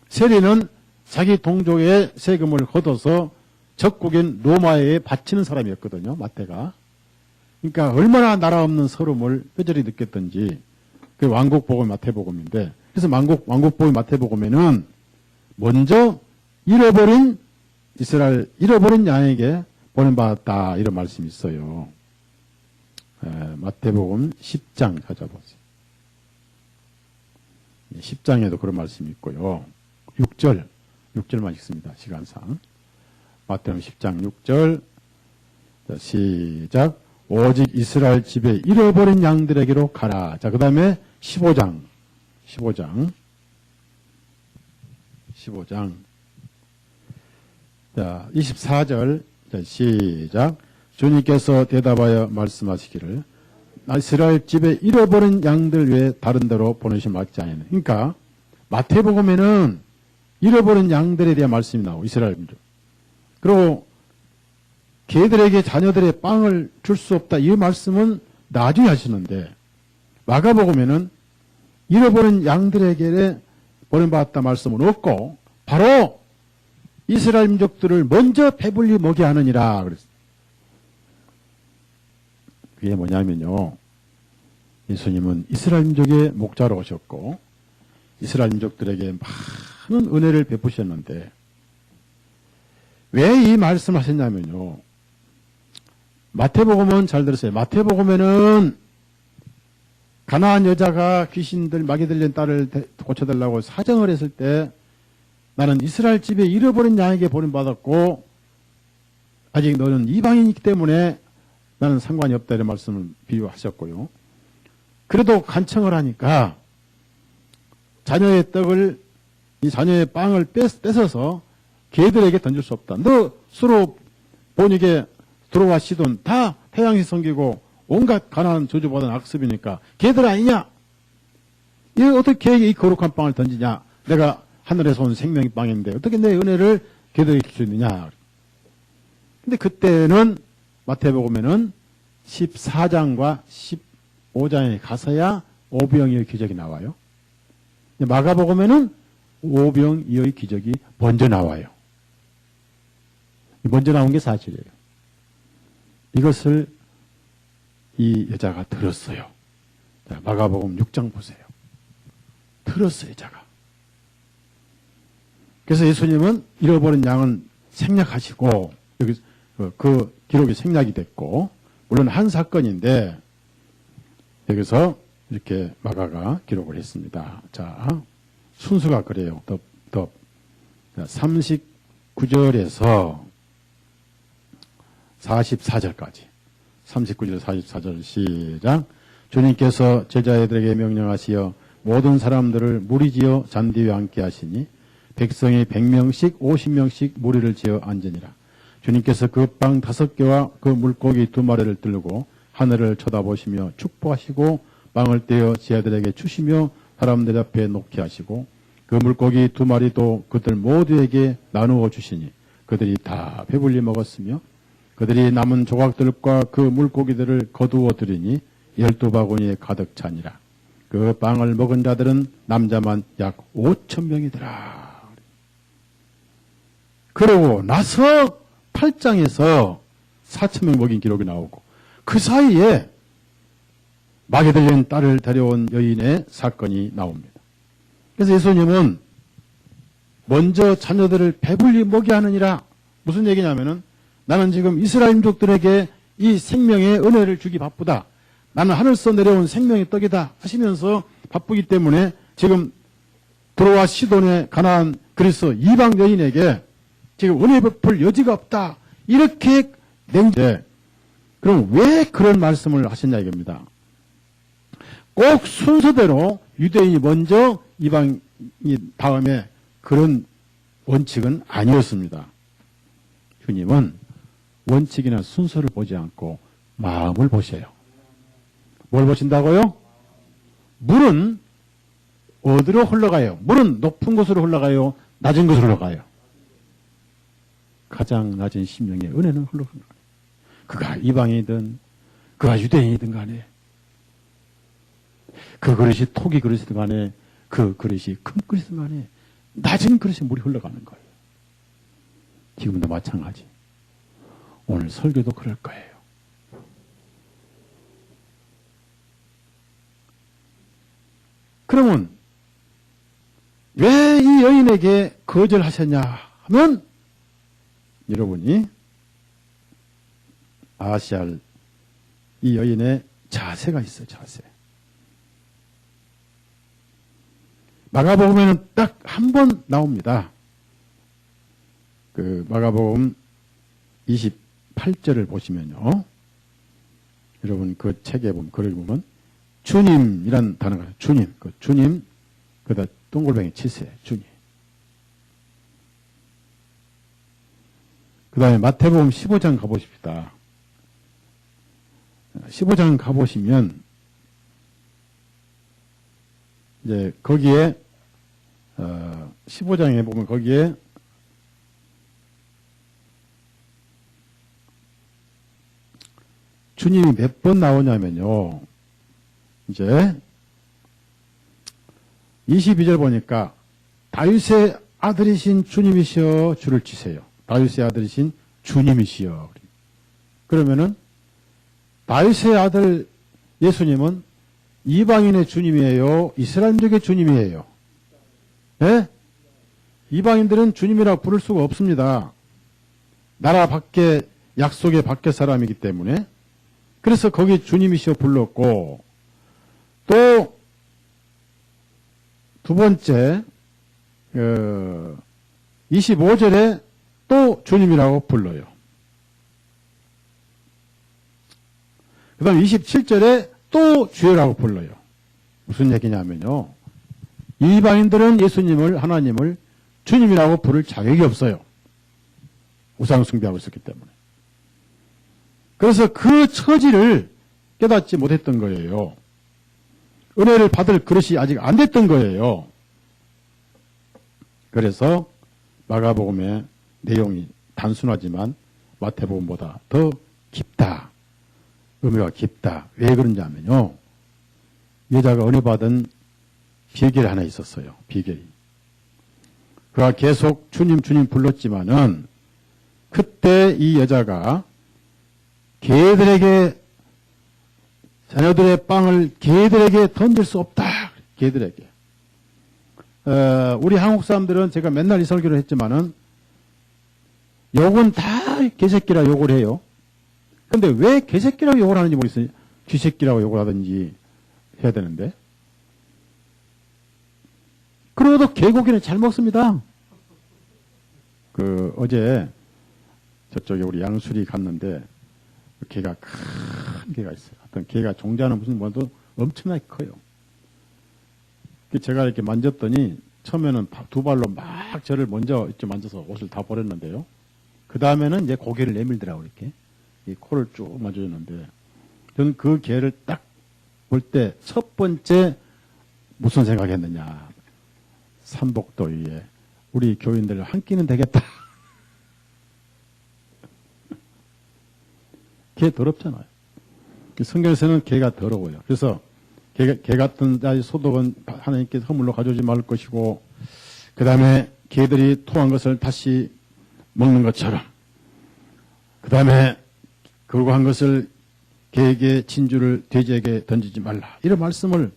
세리는 자기 동족의 세금을 걷어서 적국인 로마에 바치는 사람이었거든요, 마태가. 그러니까 얼마나 나라 없는 서름을 뼈저리 느꼈던지, 그 왕국복음 마태복음인데, 그래서 왕국복음 마태복음에는 먼저 잃어버린 양에게 보낸받았다, 이런 말씀이 있어요. 마태복음 10장 찾아보세요. 10장에도 그런 말씀이 있고요. 6절만 읽습니다, 시간상. 마태복음 10장 6절. 자, 시작. 오직 이스라엘 집에 잃어버린 양들에게로 가라. 자, 그 다음에 15장. 자, 24절. 자, 시작. 주님께서 대답하여 말씀하시기를 이스라엘 집에 잃어버린 양들 외에 다른 데로 보내심 맞지 않으니. 그러니까 마태복음에는 잃어버린 양들에 대한 말씀이 나오고, 이스라엘 민족. 그리고 걔들에게 자녀들의 빵을 줄 수 없다, 이 말씀은 나중에 하시는데, 마가복음에는 잃어버린 양들에게 보낸받았다 말씀은 없고, 바로 이스라엘 민족들을 먼저 배불리 먹여 하느니라 그랬어요. 그게 뭐냐면요, 예수님은 이스라엘 민족의 목자로 오셨고 이스라엘 민족들에게 많은 은혜를 베푸셨는데, 왜 이 말씀을 하셨냐면요, 마태복음은 잘 들으세요. 마태복음에는 가나안 여자가 귀신들, 마귀 들린 딸을 고쳐달라고 사정을 했을 때, 나는 이스라엘 집에 잃어버린 양에게 보냄받았고 아직 너는 이방인이기 때문에 나는 상관이 없다, 이런 말씀을 비유하셨고요. 그래도 간청을 하니까 자녀의 떡을, 이 자녀의 빵을 뺏어서 걔들에게 던질 수 없다. 너 수로 본익에 두로와 시돈 다 태양이 섬기고 온갖 가나안 저주받은 악습이니까 걔들 아니냐? 이 어떻게 이 거룩한 빵을 던지냐? 내가 하늘에서 온 생명의 빵인데 어떻게 내 은혜를 걔들에게 줄 수 있느냐? 근데 그때는 마태복음에는 14장과 15장에 가서야 오병이어의 기적이 나와요. 마가복음에는 오병이어의 기적이 먼저 나와요. 먼저 나온 게 사실이에요. 이것을 이 여자가 들었어요. 자, 마가복음 6장 보세요. 들었어요, 여자가. 그래서 예수님은 잃어버린 양은 생략하시고, 여기 그 기록이 생략이 됐고, 물론 한 사건인데 여기서 이렇게 마가가 기록을 했습니다. 자, 순서가 그래요. 39절에서 44절까지. 39절 44절 시작. 주님께서 제자들에게 명령하시어 모든 사람들을 무리지어 잔디 위에 앉게 하시니 백성이 100명씩 50명씩 무리를 지어 앉으니라. 주님께서 그 빵 5개와 그 물고기 2마리를 들고 하늘을 쳐다보시며 축복하시고 빵을 떼어 제자들에게 주시며 사람들 앞에 놓게 하시고 그 물고기 2마리도 그들 모두에게 나누어 주시니 그들이 다 배불리 먹었으며 그들이 남은 조각들과 그 물고기들을 거두어 들이니 12바구니에 가득 차니라. 그 빵을 먹은 자들은 남자만 약 5,000명이더라. 그러고 나서 8장에서 4,000명 먹인 기록이 나오고, 그 사이에 마귀 들린 딸을 데려온 여인의 사건이 나옵니다. 그래서 예수님은 먼저 자녀들을 배불리 먹여 하느니라. 무슨 얘기냐면은 나는 지금 이스라엘 민족들에게 이 생명의 은혜를 주기 바쁘다. 나는 하늘서 내려온 생명의 떡이다 하시면서 바쁘기 때문에 지금 드로와 시돈에 가나안 그리스 이방 여인에게 지금 은혜 베풀 여지가 없다. 이렇게 냉제. 그럼 왜 그런 말씀을 하셨냐 이겁니다. 꼭 순서대로 유대인이 먼저 이방이 다음에 그런 원칙은 아니었습니다. 주님은 원칙이나 순서를 보지 않고 마음을 보셔요. 뭘 보신다고요? 물은 어디로 흘러가요? 물은 높은 곳으로 흘러가요? 낮은 곳으로 흘러가요? 가장 낮은 심령의 은혜는 흘러가요. 그가 이방이든 그가 유대인이든 간에 그 그릇이 토기 그릇이든 간에 그 그릇이 큰 그릇이든 간에 낮은 그릇에 물이 흘러가는 거예요. 지금도 마찬가지. 오늘 설교도 그럴 거예요. 그러면 왜 이 여인에게 거절하셨냐 하면 여러분이 아셔야 할 이 여인의 자세가 있어요. 자세. 마가복음에는 딱 한 번 나옵니다. 그 마가복음 28절을 보시면요. 여러분 그 책에 보면 글을 보면 주님이란 단어가 주님, 그 주님 그다 동글뱅이 치세요. 주님. 그 다음에 마태복음 15장 가보십시다. 15장 가보시면 이제 거기에 15장에 보면 거기에 주님이 몇 번 나오냐면요. 이제 22절 보니까 다윗의 아들이신 주님이시여 줄을 치세요. 다윗의 아들이신 주님이시여. 그러면은 다윗의 아들 예수님은 이방인의 주님이에요? 이스라엘족의 주님이에요? 네? 이방인들은 주님이라고 부를 수가 없습니다. 나라 밖에 약속의 밖의 사람이기 때문에 그래서 거기 주님이시여 불렀고 또 두 번째 25절에 또 주님이라고 불러요. 그 다음 27절에 또 주여라고 불러요. 무슨 얘기냐면요. 이방인들은 예수님을 하나님을 주님이라고 부를 자격이 없어요. 우상 숭배하고 있었기 때문에. 그래서 그 처지를 깨닫지 못했던 거예요. 은혜를 받을 그릇이 아직 안 됐던 거예요. 그래서 마가복음의 내용이 단순하지만 마태복음보다 더 깊다. 의미가 깊다. 왜 그런지 하면요. 여자가 은혜 받은 비결이 하나 있었어요. 비결이. 그가 계속 주님 주님 불렀지만은 그때 이 여자가 개들에게 자녀들의 빵을 개들에게 던질 수 없다. 개들에게. 우리 한국 사람들은 제가 맨날 이 설교를 했지만은 욕은 다 개새끼라 욕을 해요. 근데 왜 개새끼라고 욕을 하는지 모르겠어요. 쥐새끼라고 욕을 하든지 해야 되는데. 그러고도 개고기는 잘 먹습니다. 어제 저쪽에 우리 양수리 갔는데 개가 큰 개가 있어요. 어떤 개가 종자는 무슨 뭐도 엄청나게 커요. 제가 이렇게 만졌더니 처음에는 두 발로 막 저를 먼저 이렇게 만져서 옷을 다 버렸는데요. 그 다음에는 이제 고개를 내밀더라고요. 이렇게. 이 코를 쭉 만져줬는데 저는 그 개를 딱 볼 때 첫 번째 무슨 생각했느냐. 삼복도 위에 우리 교인들 한 끼는 되겠다. 개 더럽잖아요. 성경에서는 개가 더러워요. 그래서 개 같은 자의 소독은 하나님께서 허물로 가져오지 말 것이고 그 다음에 개들이 토한 것을 다시 먹는 것처럼 그 다음에 그러고 한 것을 개에게 진주를 돼지에게 던지지 말라. 이런 말씀을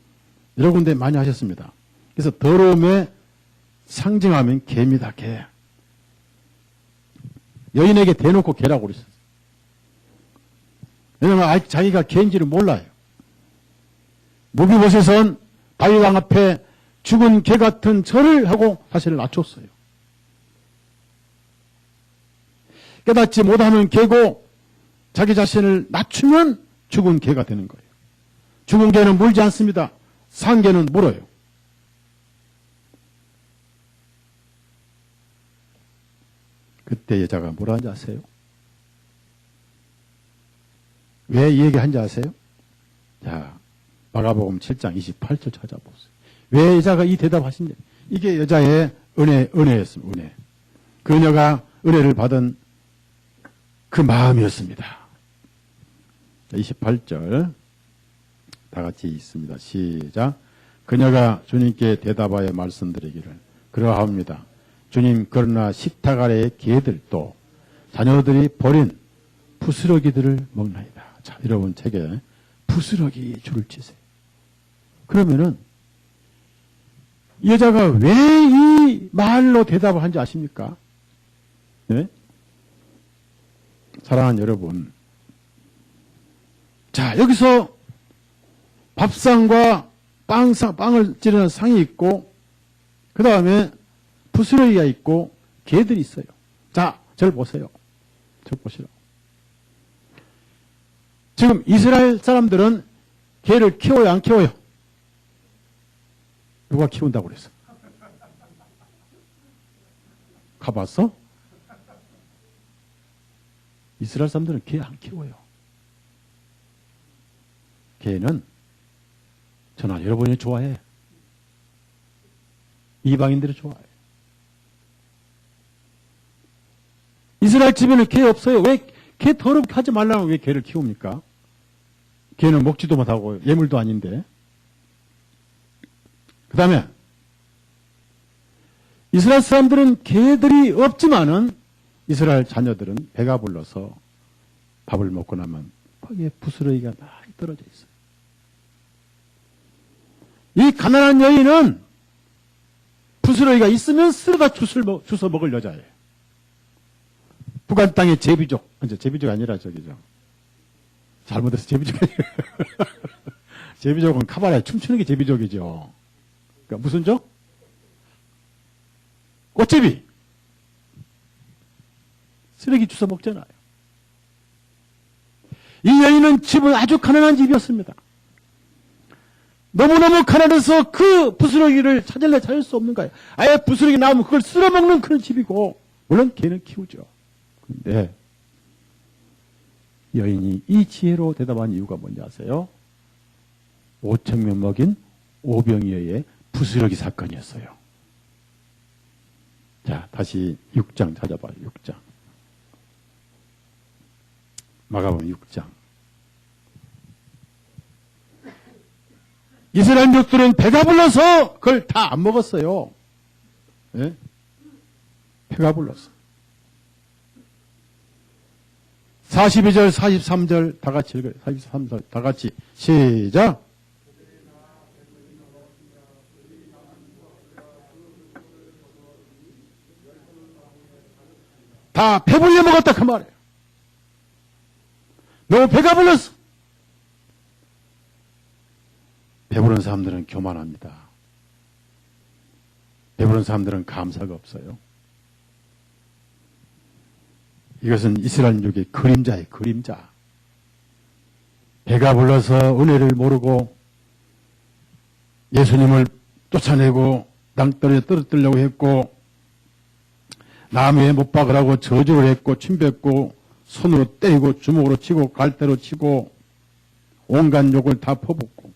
여러 군데 많이 하셨습니다. 그래서 더러움의 상징하면 개입니다. 개. 여인에게 대놓고 개라고 그러셨어요. 왜냐하면 아직 자기가 개인지를 몰라요. 무비보셋은 다윗 왕 앞에 죽은 개 같은 절을 하고 자신을 낮췄어요. 깨닫지 못하는 개고 자기 자신을 낮추면 죽은 개가 되는 거예요. 죽은 개는 물지 않습니다. 산 개는 물어요. 그때 여자가 뭐라 하는지 아세요? 왜 이 얘기 한지 아세요? 자, 마가복음 7장 28절 찾아보세요. 왜 여자가 이 대답하신지. 이게 여자의 은혜였습니다. 은혜. 그녀가 은혜를 받은 그 마음이었습니다. 28절 다 같이 있습니다. 시작. 그녀가 주님께 대답하여 말씀드리기를 그러하옵니다. 주님, 그러나 식탁 아래의 개들도 자녀들이 버린 부스러기들을 먹나이다. 자, 여러분 책에 부스러기 줄을 치세요. 그러면은 이 여자가 왜 이 말로 대답을 한지 아십니까? 네? 사랑하는 여러분, 자, 여기서 밥상과 빵을 찌르는 상이 있고, 그 다음에 부스러기가 있고, 개들이 있어요. 자, 저를 보세요. 저 보시라. 지금 이스라엘 사람들은 개를 키워요, 안 키워요? 누가 키운다고 그랬어? 가봤어? 이스라엘 사람들은 개 안 키워요. 개는 저나 여러분이 좋아해. 이방인들이 좋아해. 이스라엘 집에는 개 없어요. 왜 개 더럽게 하지 말라고 왜 개를 키웁니까? 개는 먹지도 못하고 예물도 아닌데. 그 다음에 이스라엘 사람들은 개들이 없지만은 이스라엘 자녀들은 배가 불러서 밥을 먹고 나면 거기에 부스러기가 많이 떨어져 있어요. 이 가난한 여인은 부스러기가 있으면 쓸어다 주워 먹을 여자예요. 북한 땅의 제비족, 이제 제비족이 아니라 저기죠. 잘못해서 제비족이 아니라 제비족은 카바레 춤추는 게 제비족이죠. 그러니까 무슨 족? 꽃제비. 쓰레기 주워 먹잖아요. 이 여인은 집은 아주 가난한 집이었습니다. 너무너무 가난해서 그 부스러기를 찾을 수 없는 거예요. 아예 부스러기 나오면 그걸 쓸어먹는 그런 집이고, 물론 개는 키우죠. 그런데 여인이 이 지혜로 대답한 이유가 뭔지 아세요? 5,000명 먹인 오병이어의 부스러기 사건이었어요. 자, 다시 6장 찾아봐요. 6장. 마가복음 6장. 이스라엘 민족들은 배가 불러서 그걸 다 안 먹었어요. 네? 배가 불렀어. 42절, 43절 다 같이 읽어요. 43절 다 같이 시작. 다 배불려 먹었다 그 말이에요. 너무 배가 불렀어. 배부른 사람들은 교만합니다. 배부른 사람들은 감사가 없어요. 이것은 이스라엘 민족의 그림자예요. 그림자. 배가 불러서 은혜를 모르고 예수님을 쫓아내고 땅덩이에 떨어뜨리려고 했고 나무에 못 박으라고 저주를 했고 침뱉고 손으로 때리고 주먹으로 치고 갈대로 치고 온갖 욕을 다 퍼붓고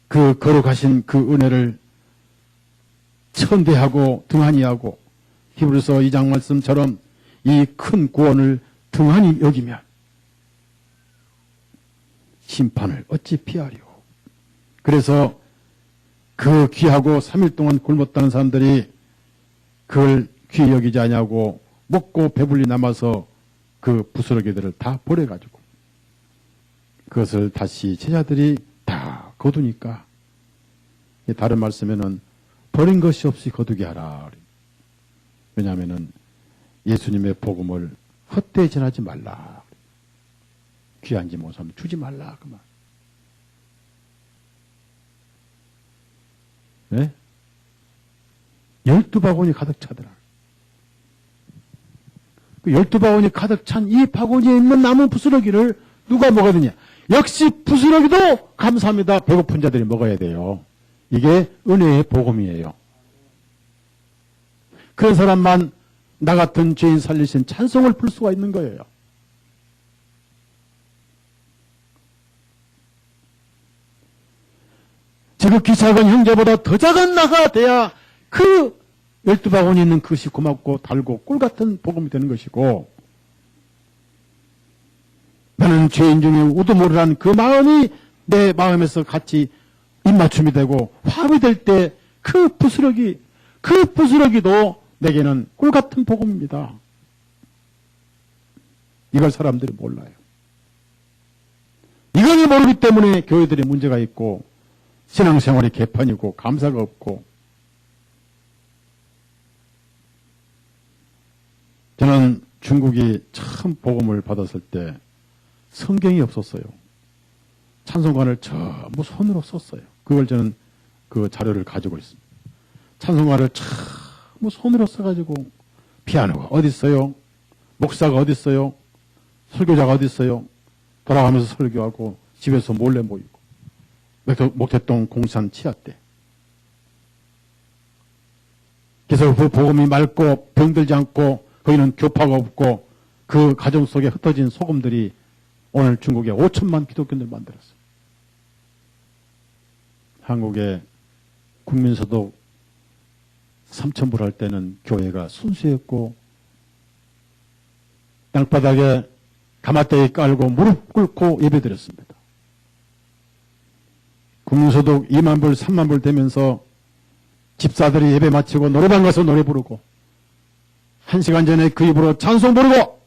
그 거룩하신 그 은혜를 천대하고 등한히 하고 히브리서 2장 말씀처럼 이 큰 구원을 등한히 여기면 심판을 어찌 피하리오. 그래서 그 귀하고 3일 동안 굶었다는 사람들이 그걸 귀히 여기지 않냐고 먹고 배불리 남아서 그 부스러기들을 다 버려가지고 그것을 다시 제자들이 다 거두니까 다른 말씀에는 버린 것이 없이 거두게 하라. 왜냐하면은 예수님의 복음을 헛되이 전하지 말라. 귀한지 못하면 주지 말라 그 말. 네? 12바구니 가득 차더라. 그 12바구니 가득 찬 이 바구니에 있는 남은 부스러기를 누가 먹어야 되냐? 역시 부스러기도 감사합니다. 배고픈 자들이 먹어야 돼요. 이게 은혜의 복음이에요. 그런 사람만 나 같은 죄인 살리신 찬송을 부를 수가 있는 거예요. 지극히 작은 형제보다 더 작은 나가 돼야 그 12바구니 있는 그것이 고맙고 달고 꿀 같은 복음이 되는 것이고, 나는 죄인 중에 우두모르란 그 마음이 내 마음에서 같이 입맞춤이 되고 화합이 될 때 그 부스러기도 내게는 꿀 같은 복음입니다. 이걸 사람들이 몰라요. 이걸 모르기 때문에 교회들이 문제가 있고 신앙생활이 개판이고 감사가 없고. 저는 중국이 처음 복음을 받았을 때 성경이 없었어요. 찬송가를 전부 손으로 썼어요. 그걸 저는 그 자료를 가지고 있습니다. 찬송가를 전부 손으로 써가지고 피아노가 어디 있어요? 목사가 어디 있어요? 설교자가 어디 있어요? 돌아가면서 설교하고 집에서 몰래 모이고. 목태동 공산 치하 때. 그래서 그 복음이 맑고 병들지 않고 거기는 교파가 없고 그 가정 속에 흩어진 소금들이 오늘 중국에 5천만 기독교인들 만들었어요. 한국의 국민소득 3,000불 할 때는 교회가 순수했고 땅바닥에 가마떼기 깔고 무릎 꿇고 예배드렸습니다. 국민소득 2만 불, 3만 불 되면서 집사들이 예배 마치고 노래방 가서 노래 부르고 1시간 전에 그 입으로 찬송 부르고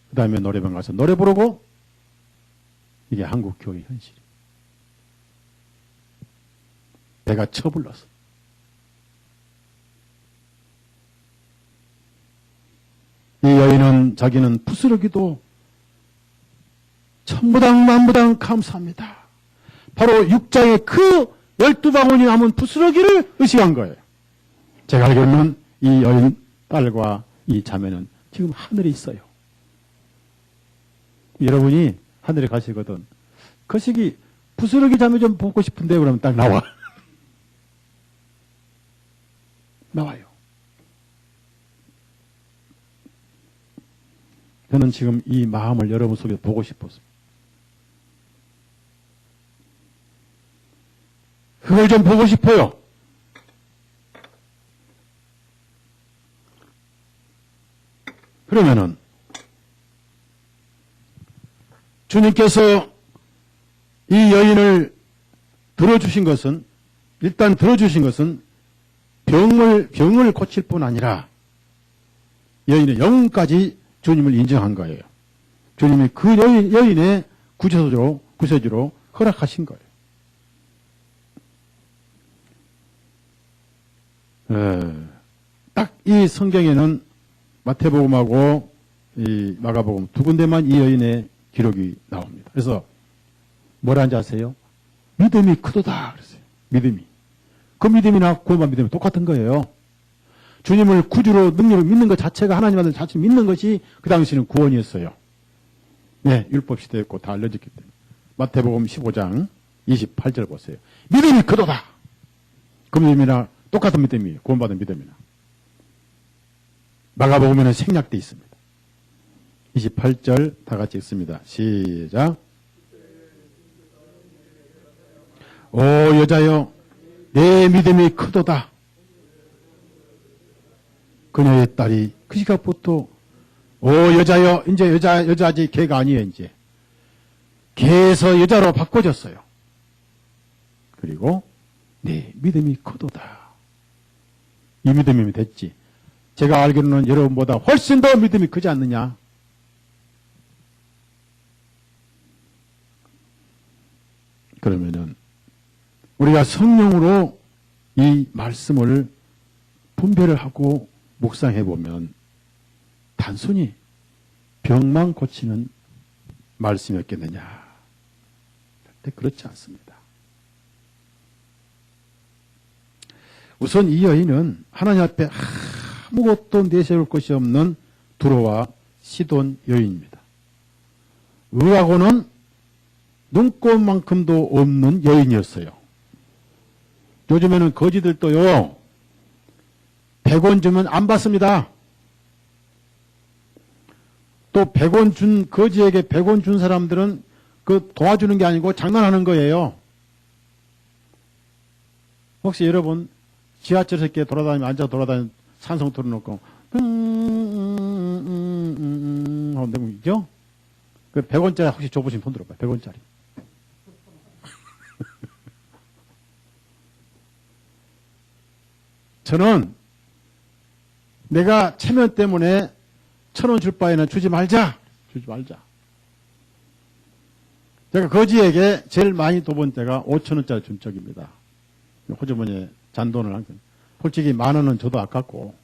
그 다음에 노래방 가서 노래 부르고. 이게 한국 교회 현실이에요. 배가 쳐불렀어. 이 여인은 자기는 부스러기도 천부당 만부당 감사합니다. 바로 6장의 그 12바구니 남은 부스러기를 의식한 거예요. 제가 알기로는 이 여인 딸과 이 자매는 지금 하늘에 있어요. 여러분이 하늘에 가시거든. 그 시기 부스러기 자매 좀 보고 싶은데 그러면 딱 나와. 나와요. 저는 지금 이 마음을 여러분 속에 보고 싶었습니다. 그걸 좀 보고 싶어요. 그러면은 주님께서 이 여인을 들어주신 것은, 일단 들어주신 것은 병을 고칠 뿐 아니라 여인의 영까지 주님을 인정한 거예요. 주님이 그 여인의 구세주로 허락하신 거예요. 딱 이 성경에는 마태복음하고 이 마가복음 두 군데만 이 여인의 기록이 나옵니다. 그래서 뭐라는지 아세요? 믿음이 크도다 그랬어요. 믿음이. 그 믿음이나 구원받은 믿음이 똑같은 거예요. 주님을 구주로 능력을 믿는 것 자체가, 하나님 아들 자체를 믿는 것이 그 당시는 구원이었어요. 네, 율법 시대였고 다 알려졌기 때문에. 마태복음 15장 28절 보세요. 믿음이 크도다. 그 믿음이나 똑같은 믿음이에요. 구원받은 믿음이나. 마가복음에는 생략되어 있습니다. 28절 다 같이 읽습니다. 시작. 오 여자여 내 믿음이 크도다. 그녀의 딸이 그 시각부터 오 여자여, 이제 여자지 개가 아니에요. 이제 개에서 여자로 바꿔졌어요. 그리고 내 믿음이 크도다. 이 믿음이면 됐지. 제가 알기로는 여러분보다 훨씬 더 믿음이 크지 않느냐. 그러면은 우리가 성령으로 이 말씀을 분별을 하고 묵상해 보면 단순히 병만 고치는 말씀이었겠느냐? 근데 그렇지 않습니다. 우선 이 여인은 하나님 앞에 아무것도 내세울 것이 없는 두로와 시돈 여인입니다. 의하고는 눈꼽만큼도 없는 여인이었어요. 요즘에는 거지들도요, 100원 주면 안 받습니다. 또 100원 준, 거지에게 100원 준 사람들은 그 도와주는 게 아니고 장난하는 거예요. 혹시 여러분, 지하철에서 이렇게 돌아다니면, 앉아 돌아다니면 산성 틀어놓고, 하면 되죠? 그 100원짜리 혹시 줘보시면 손 들어봐요. 100원짜리. 저는 내가 체면 때문에 1,000원 줄 바에는 주지 말자. 제가 거지에게 제일 많이 도본 때가 5,000원짜리 준 적입니다. 호주머니에 잔돈을 한 건. 솔직히 10,000원은 저도 아깝고,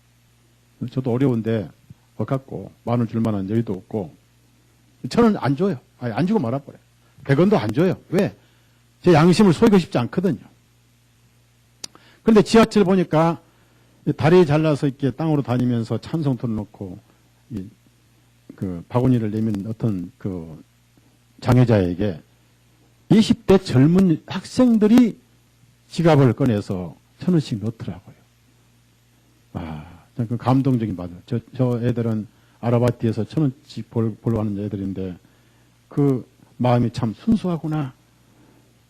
저도 어려운데 아깝고, 10,000원 줄 만한 여유도 없고, 1,000원 안 줘요. 아니, 안 주고 말아버려요. 100원도 안 줘요. 왜? 제 양심을 속이고 싶지 않거든요. 그런데 지하철 보니까 다리 잘라서 이렇게 땅으로 다니면서 찬성 틀어놓고, 그 바구니를 내민 어떤 그 장애자에게 20대 젊은 학생들이 지갑을 꺼내서 1,000원씩 넣더라고요. 그 감동적인 바다. 저 애들은 아르바이트에서 1,000원씩 벌고 하는 애들인데 그 마음이 참 순수하구나.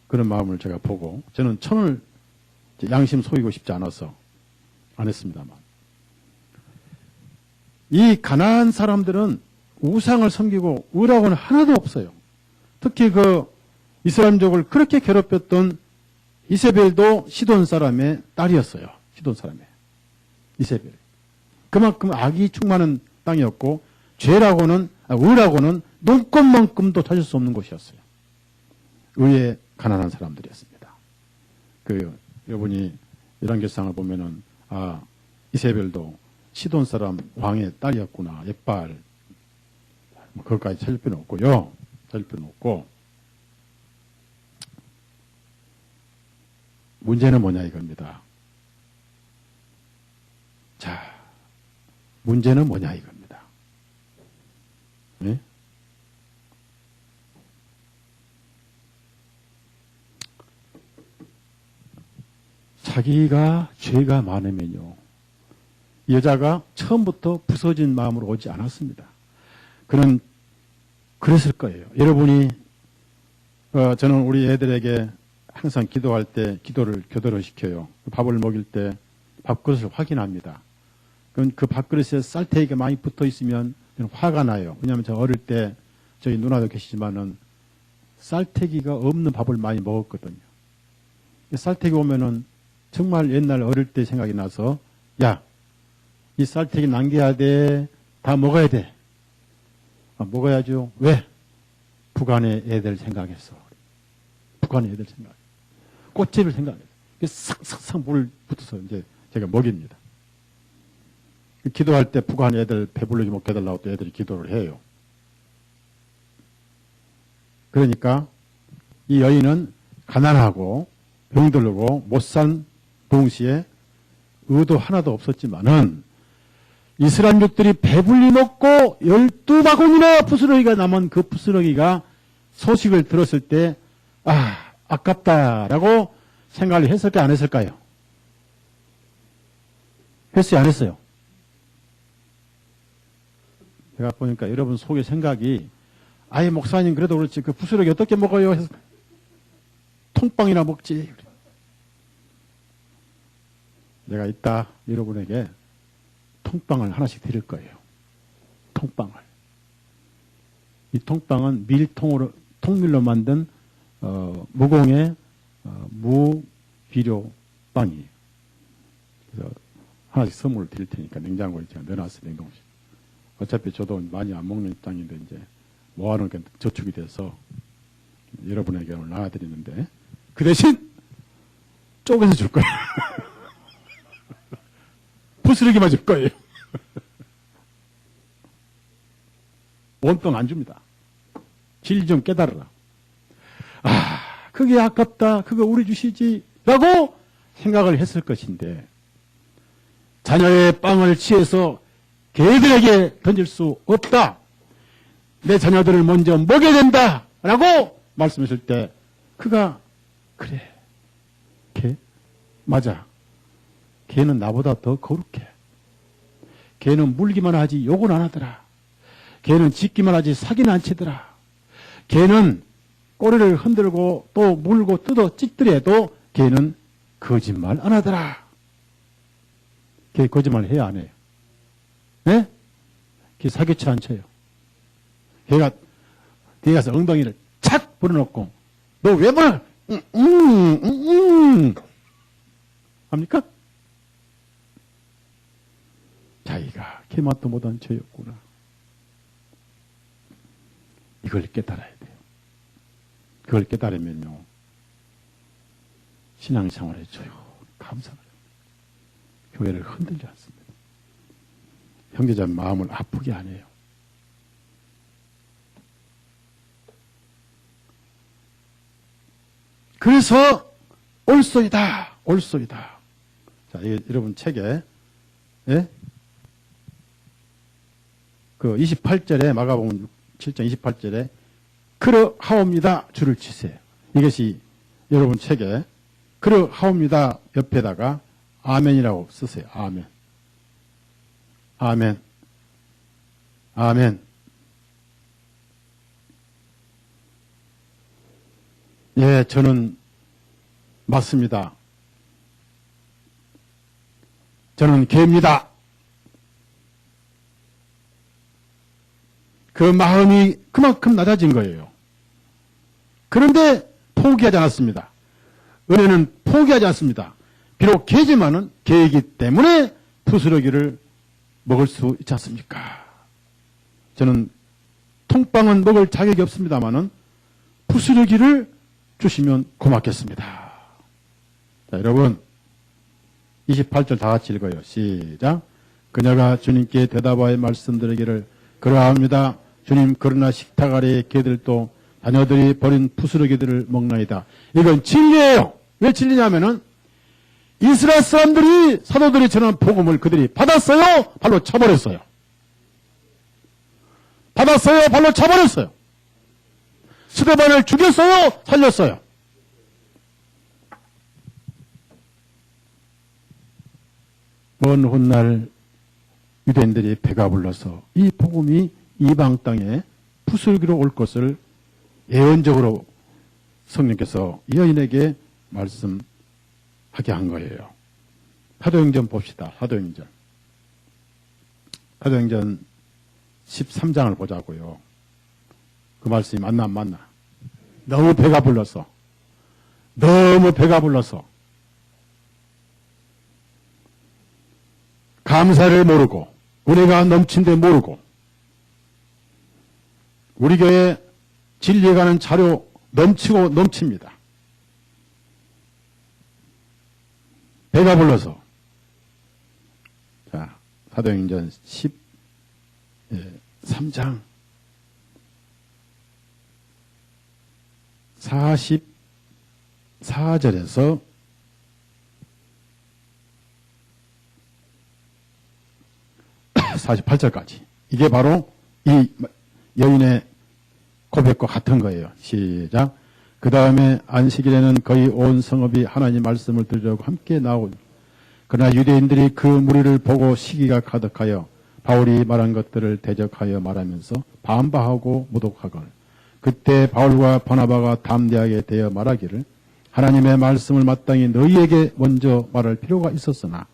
그런 마음을 제가 보고 저는 1,000원을 양심 속이고 싶지 않아서 안 했습니다만. 이 가난한 사람들은 우상을 섬기고 의라고는 하나도 없어요. 특히 그 이스라엘족을 그렇게 괴롭혔던 이세벨도 시돈 사람의 딸이었어요. 시돈 사람의 이세벨. 그만큼 악이 충만한 땅이었고 의라고는 눈꼽만큼도 찾을 수 없는 곳이었어요. 의의 가난한 사람들이었습니다. 여러분이 이런 결상을 보면은 이세벨도 시돈 사람 왕의 딸이었구나. 옛발. 그것까지 찾을 필요는 없고요. 문제는 뭐냐 이겁니다. 자, 문제는 뭐냐 이겁니다. 네? 자기가 죄가 많으면요. 여자가 처음부터 부서진 마음으로 오지 않았습니다. 그는 그랬을 거예요. 여러분이 저는 우리 애들에게 항상 기도할 때 교도를 시켜요. 밥을 먹일 때 밥그릇을 확인합니다. 그럼 그 밥그릇에 쌀테기가 많이 붙어 있으면 저는 화가 나요. 왜냐하면 저 어릴 때 저희 누나도 계시지만은 쌀테기가 없는 밥을 많이 먹었거든요. 쌀테기 오면은 정말 옛날 어릴 때 생각이 나서 야, 이 쌀테기 남겨야 돼. 다 먹어야 돼. 먹어야죠. 왜? 북한의 애들 생각했어. 북한의 애들 생각. 꽃집을 생각해서 싹싹싹 물 붙어서 이제 제가 먹입니다. 기도할 때 북한 애들 배불르게 먹게 해달라고 또 애들이 기도를 해요. 그러니까 이 여인은 가난하고 병들고 못 산 동시에 의도 하나도 없었지만은 이스라엘족들이 배불리 먹고 12바구니나 부스러기가 남은 그 부스러기가 소식을 들었을 때 아깝다라고 생각을 했을까 안 했을까요? 했어요 안 했어요? 제가 보니까 여러분 속의 생각이 아예 목사님 그래도 그렇지 그 부스러기 어떻게 먹어요? 해서 통빵이나 먹지. 내가 이따 여러분에게 통빵을 하나씩 드릴 거예요. 통빵을. 이 통빵은 통밀로 만든 무공의 무비료 빵이에요. 그래서 하나씩 선물을 드릴 테니까 냉장고에 제가 넣어놨어요. 냉동실. 어차피 저도 많이 안 먹는 땅인데 이제 모아놓은 게 저축이 돼서 여러분에게 오늘 나눠드리는데 그 대신 쪼개서 줄 거예요. 부스러기만 줄 거예요. 원빵 안 줍니다. 진리 좀 깨달으라. 아, 그게 아깝다. 그거 우리 주시지. 라고 생각을 했을 것인데, 자녀의 빵을 취해서 개들에게 던질 수 없다. 내 자녀들을 먼저 먹여야 된다. 라고 말씀했을 때, 그가, 그래. 개? 맞아. 개는 나보다 더 거룩해. 개는 물기만 하지 욕은 안 하더라. 개는 짖기만 하지 사기는 안 치더라. 개는 꼬리를 흔들고 또 물고 뜯어 찢더라도 개는 거짓말 안 하더라. 개 거짓말 해야 안 해요? 네? 개 사기치 안 쳐요. 개가 뒤에 가서 엉덩이를 착 불어넣고 너 왜 말? 합니까? 자기가 개맛도 못한 죄였구나. 이걸 깨달아야 돼요. 그걸 깨달으면요, 신앙생활에 조용히 감사를 해요. 교회를 흔들지 않습니다. 형제자 마음을 아프게 안 해요. 그래서 옳소이다, 옳소이다. 자, 이게 여러분 책에, 예? 그 28절에 마가복음 7장 28절에 그러하옵니다 줄을 치세요. 이것이 여러분 책에 그러하옵니다 옆에다가 아멘이라고 쓰세요. 아멘. 아멘. 아멘. 예, 저는 맞습니다. 저는 개입니다. 그 마음이 그만큼 낮아진 거예요. 그런데 포기하지 않았습니다. 은혜는 포기하지 않습니다. 비록 개지만은 개이기 때문에 부스러기를 먹을 수 있지 않습니까? 저는 통빵은 먹을 자격이 없습니다만은 부스러기를 주시면 고맙겠습니다. 자, 여러분 28절 다 같이 읽어요. 시작. 그녀가 주님께 대답하여 말씀드리기를 그러합니다. 주님, 그러나 식탁 아래의 개들도 자녀들이 버린 부스러기들을 먹나이다. 이건 진리예요. 왜 진리냐면은 이스라엘 사람들이 사도들이 전한 복음을 그들이 받았어요. 발로 쳐버렸어요. 받았어요. 발로 쳐버렸어요. 스데반을 죽였어요. 살렸어요. 먼 훗날 유대인들이 배가 불러서 이 복음이 이방 땅에 부스러기로 올 것을 예언적으로 성령께서 여인에게 말씀하게 한 거예요. 사도행전 봅시다. 사도행전 13장을 보자고요. 그 말씀이 맞나 안 맞나? 너무 배가 불러서 감사를 모르고 은혜가 넘친 데 모르고 우리 교회 진리에 가는 자료 넘치고 넘칩니다. 배가 불러서. 자, 사도행전 13장 44절에서 48절까지. 이게 바로 이 여인의 고백과 같은 거예요. 시작. 그 다음에 안식일에는 거의 온 성읍이 하나님 말씀을 들으려고 함께 나오고, 그러나 유대인들이 그 무리를 보고 시기가 가득하여 바울이 말한 것들을 대적하여 말하면서 반박하고 모독하거늘. 그때 바울과 바나바가 담대하게 되어 말하기를 하나님의 말씀을 마땅히 너희에게 먼저 말할 필요가 있었으나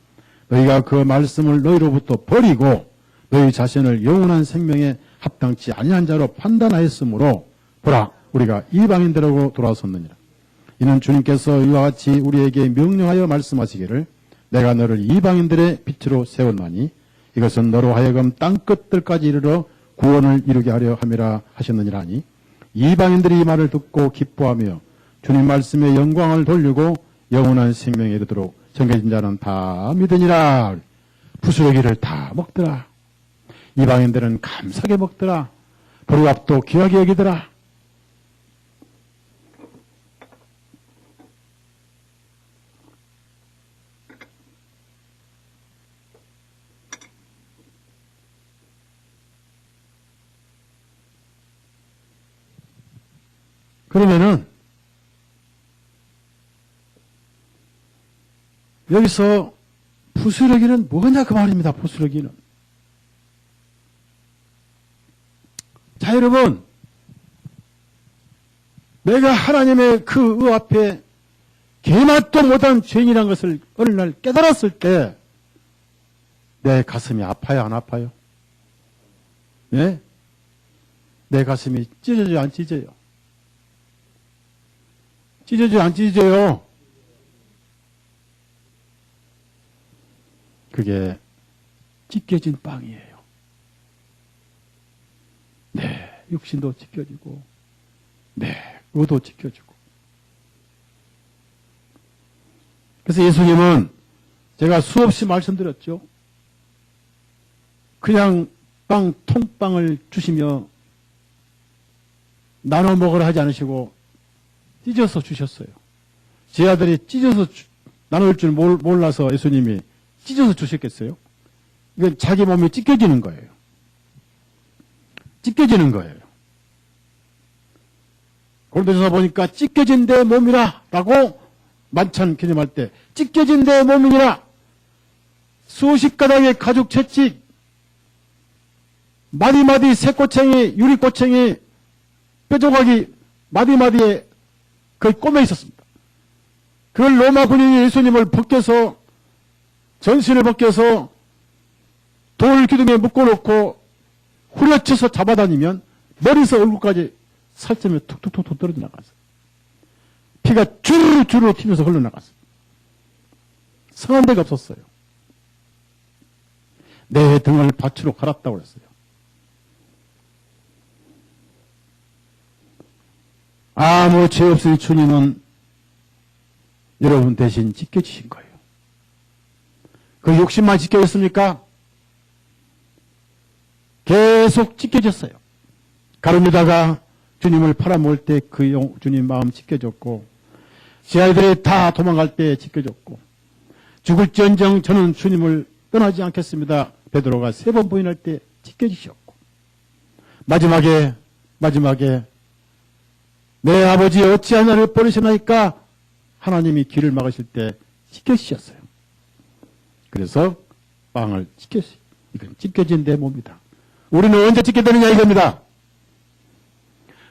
너희가 그 말씀을 너희로부터 버리고 너희 자신을 영원한 생명에 합당치 아니한 자로 판단하였으므로 보라 우리가 이방인들하고 돌아섰느니라. 이는 주님께서 이와 같이 우리에게 명령하여 말씀하시기를 내가 너를 이방인들의 빛으로 세웠나니 이것은 너로 하여금 땅끝들까지 이르러 구원을 이루게 하려 함이라 하셨느니라 하니 이방인들이 이 말을 듣고 기뻐하며 주님 말씀의 영광을 돌리고 영원한 생명에 이르도록 정해진 자는 다 믿으니라. 부스러기를 다 먹더라. 이방인들은 감사하게 먹더라. 보리밥도 귀하게 여기더라. 그러면은 여기서 부스러기는 뭐냐 그 말입니다. 부스러기는. 자, 여러분, 내가 하나님의 그 앞에 개맛도 못한 죄인이라는 것을 어느 날 깨달았을 때 내 가슴이 아파요, 안 아파요? 네? 내 가슴이 찢어져요, 안 찢어져요? 찢어져요, 안 찢어져요? 그게 찢겨진 빵이에요. 네, 육신도 찢겨지고, 네, 의도 찢겨지고. 그래서 예수님은 제가 수없이 말씀드렸죠. 그냥 통빵을 주시며 나눠 먹으라 하지 않으시고 찢어서 주셨어요. 제 아들이 찢어서 나눌 줄 몰라서 예수님이 찢어서 주셨겠어요? 이건 자기 몸이 찢겨지는 거예요. 찢겨지는 거예요. 고린도전서 보니까 찢겨진 내 몸이라 라고 만찬 기념할 때 찢겨진 내 몸이니라 수십 가닥의 가죽 채찍 마디마디 새꼬챙이 유리꼬챙이 뼈조각이 마디마디에 거의 꼬매 있었습니다. 그걸 로마 군인이 예수님을 벗겨서 전신을 벗겨서 돌 기둥에 묶어놓고 후려쳐서 잡아다니면 머리에서 얼굴까지 살점이 툭툭툭 떨어져 나갔어요. 피가 주르르 튀면서 흘러나갔어요. 성한 데가 없었어요. 내 등을 밭으로 갈았다고 그랬어요. 아무 죄 없으신 주님은 여러분 대신 찢겨지신 거예요. 그 욕심만 찢겨졌습니까? 계속 찢겨졌어요. 가룟유다가 주님을 팔아먹을 때 그 주님 마음 찢겨졌고 제 아이들이 다 도망갈 때 찢겨졌고 죽을지언정 저는 주님을 떠나지 않겠습니다. 베드로가 3번 부인할 때 찢겨지셨고 마지막에 내 아버지 어찌하여 나를 버리시나이까 하나님이 길을 막으실 때 찢겨지셨어요. 그래서 빵을 찢겨지. 이건 찢겨진 내 몸이다. 우리는 언제 찢겨지느냐 이겁니다.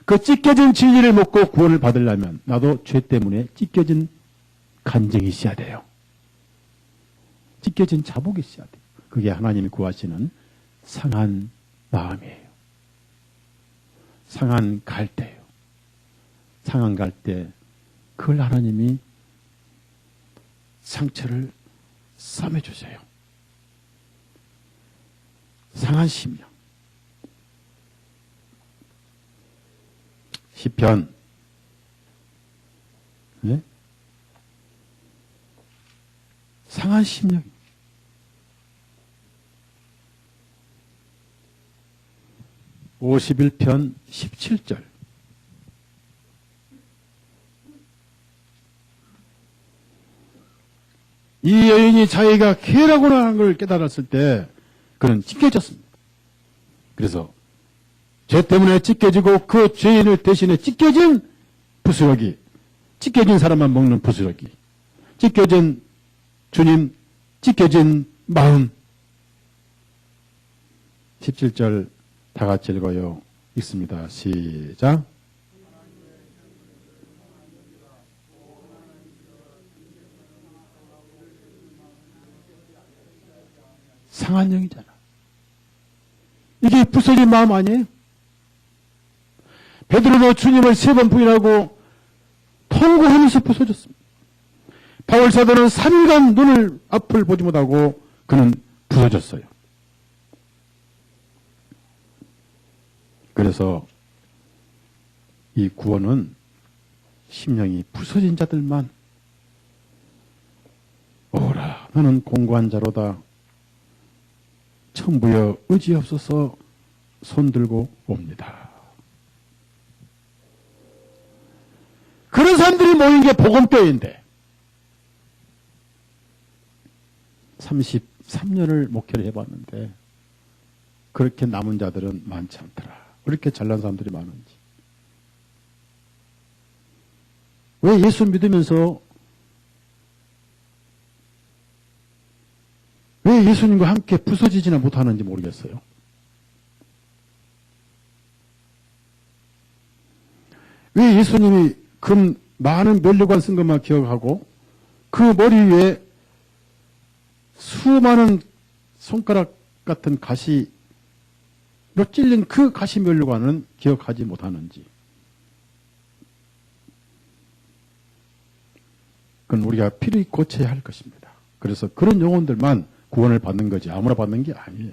그 찢겨진 진리를 먹고 구원을 받으려면 나도 죄 때문에 찢겨진 간증이 있어야 돼요. 찢겨진 자복이 있어야 돼요. 그게 하나님이 구하시는 상한 마음이에요. 상한 갈대예요. 상한 갈대, 그걸 하나님이 상처를 싸매주세요. 상한 심령. 시편 네? 상한 심령. 51편 17절. 이 여인이 자기가 쾌라고 하는 걸 깨달았을 때 그는 찢겨졌습니다. 그래서 죄 때문에 찢겨지고 그 죄인을 대신에 찢겨진 부스러기, 찢겨진 사람만 먹는 부스러기, 찢겨진 주님, 찢겨진 마음. 17절 다 같이 읽어요. 읽습니다. 시작. 상한 영이잖아. 이게 부서진 마음 아니에요? 베드로도 주님을 3번 부인하고 통곡하면서 부서졌습니다. 바울 사도는 3일간 눈을 앞을 보지 못하고 그는 부서졌어요. 그래서 이 구원은 심령이 부서진 자들만 오라 나는 공고한 자로다. 천부여 의지없어서 손들고 옵니다. 그런 사람들이 모인 게 복음교회인데 33년을 목회를 해봤는데 그렇게 남은 자들은 많지 않더라. 왜 이렇게 잘난 사람들이 많은지. 왜 예수 믿으면서 왜 예수님과 함께 부서지지나 못하는지 모르겠어요. 왜 예수님이 그 많은 면류관 쓴 것만 기억하고 그 머리 위에 수많은 손가락 같은 가시로 찔린 그 가시 면류관은 기억하지 못하는지. 그건 우리가 필히 고쳐야 할 것입니다. 그래서 그런 영혼들만 구원을 받는 거지 아무나 받는 게 아니에요.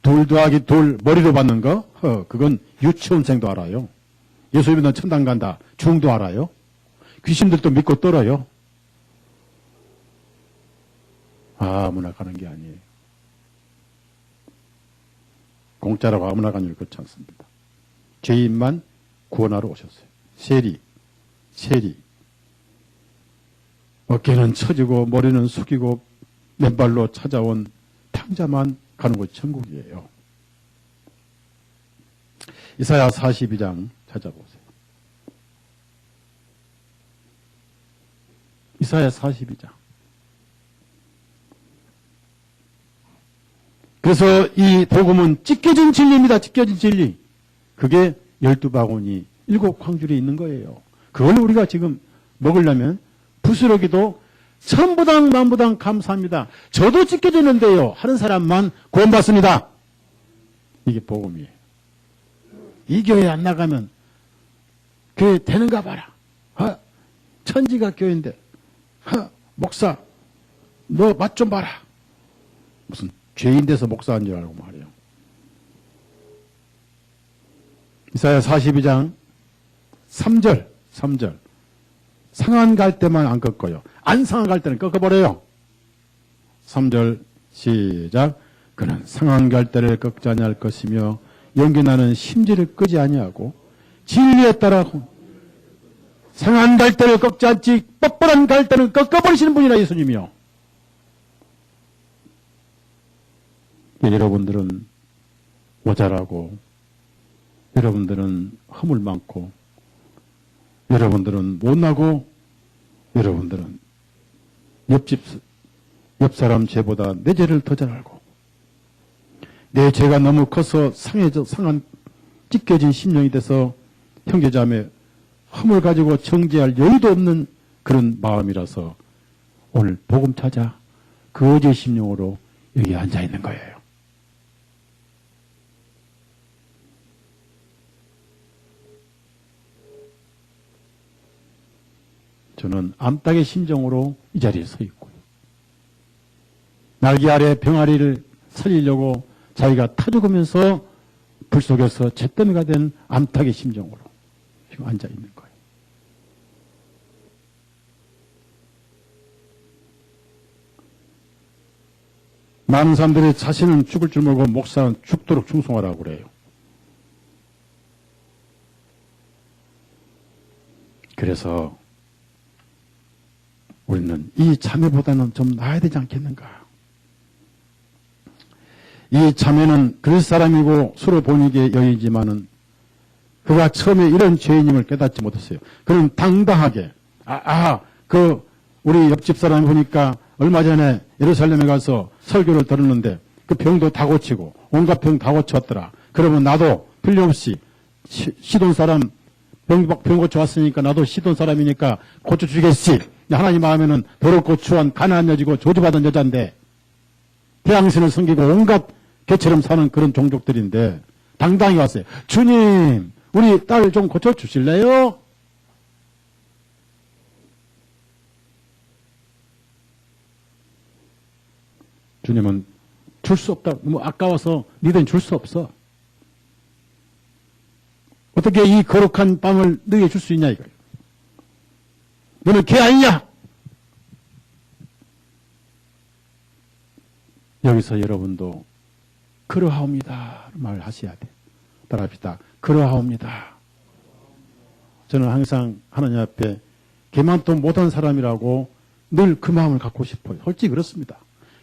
둘 더하기 둘 머리로 받는 거 그건 유치원생도 알아요. 예수 믿으면 천당 간다. 중도 알아요. 귀신들도 믿고 떨어요. 아무나 가는 게 아니에요. 공짜라고 아무나 가는 일 그렇지 않습니다. 죄인만 구원하러 오셨어요. 세리. 어깨는 처지고 머리는 숙이고 맨발로 찾아온 탕자만 가는 곳이 천국이에요. 이사야 42장 찾아보세요. 이사야 42장. 그래서 이 복음은 찢겨진 진리입니다. 찢겨진 진리. 그게 12바구니 7광줄이 있는 거예요. 그걸 우리가 지금 먹으려면 부스러기도 천부당 만부당 감사합니다. 저도 찢겨지는데요. 하는 사람만 구원받습니다. 이게 복음이에요. 이 교회 안 나가면 교회 되는가 봐라. 천지가 교회인데 목사 너 맛 좀 봐라. 무슨 죄인 돼서 목사한 줄 알고 말이에요. 이사야 42장 3절 상한 갈 때만 안 꺾어요. 안 상한 갈 때는 꺾어버려요. 3절 시작. 그는 상한 갈 때를 꺾지 아니할 것이며 연기나는 심지를 끄지 아니하고 진리에 따라 상한 갈 때를 꺾지 않지 뻣뻣한 갈 때는 꺾어버리시는 분이라 예수님이요. 여러분들은 모자라고 여러분들은 허물 많고 여러분들은 못나고 여러분들은 옆 사람 죄보다 내 죄를 더 잘 알고 내 죄가 너무 커서 상한 찢겨진 심령이 돼서 형제자매 허물 가지고 정죄할 여유도 없는 그런 마음이라서 오늘 복음 찾아 그 어제 심령으로 여기 앉아 있는 거예요. 저는 암탉의 심정으로 이 자리에 서 있고요. 날개 아래 병아리를 살리려고 자기가 타 죽으면서 불 속에서 잿더미가 된 암탉의 심정으로 지금 앉아 있는 거예요. 많은 사람들이 자신은 죽을 줄 모르고 목사는 죽도록 충성하라고 그래요. 그래서 우리는 이 자매보다는 좀 나아야 되지 않겠는가. 이 자매는 그럴 사람이고 서로 본익의 여인이지만은 그가 처음에 이런 죄인임을 깨닫지 못했어요. 그는 당당하게 우리 옆집 사람 보니까 얼마 전에 예루살렘에 가서 설교를 들었는데 그 병도 다 고치고 온갖 병 다 고쳤더라. 그러면 나도 틀림없이 시돈 사람 병 고쳐왔으니까 나도 시돈 사람이니까 고쳐주겠지. 하나님 마음에는 더럽고 추한 가난한 여지고 저주받은 여자인데 태양신을 섬기고 온갖 개처럼 사는 그런 종족들인데 당당히 왔어요. 주님 우리 딸 좀 고쳐주실래요? 주님은 줄 수 없다. 아까워서 니들은 줄 수 없어. 어떻게 이 거룩한 빵을 너희에게 줄 수 있냐 이거예요. 너는 개 아니냐? 여기서 여러분도 그러하옵니다 말하셔야 돼. 따라합시다. 그러하옵니다. 저는 항상 하나님 앞에 개만도 못한 사람이라고 늘 그 마음을 갖고 싶어요. 솔직히 그렇습니다.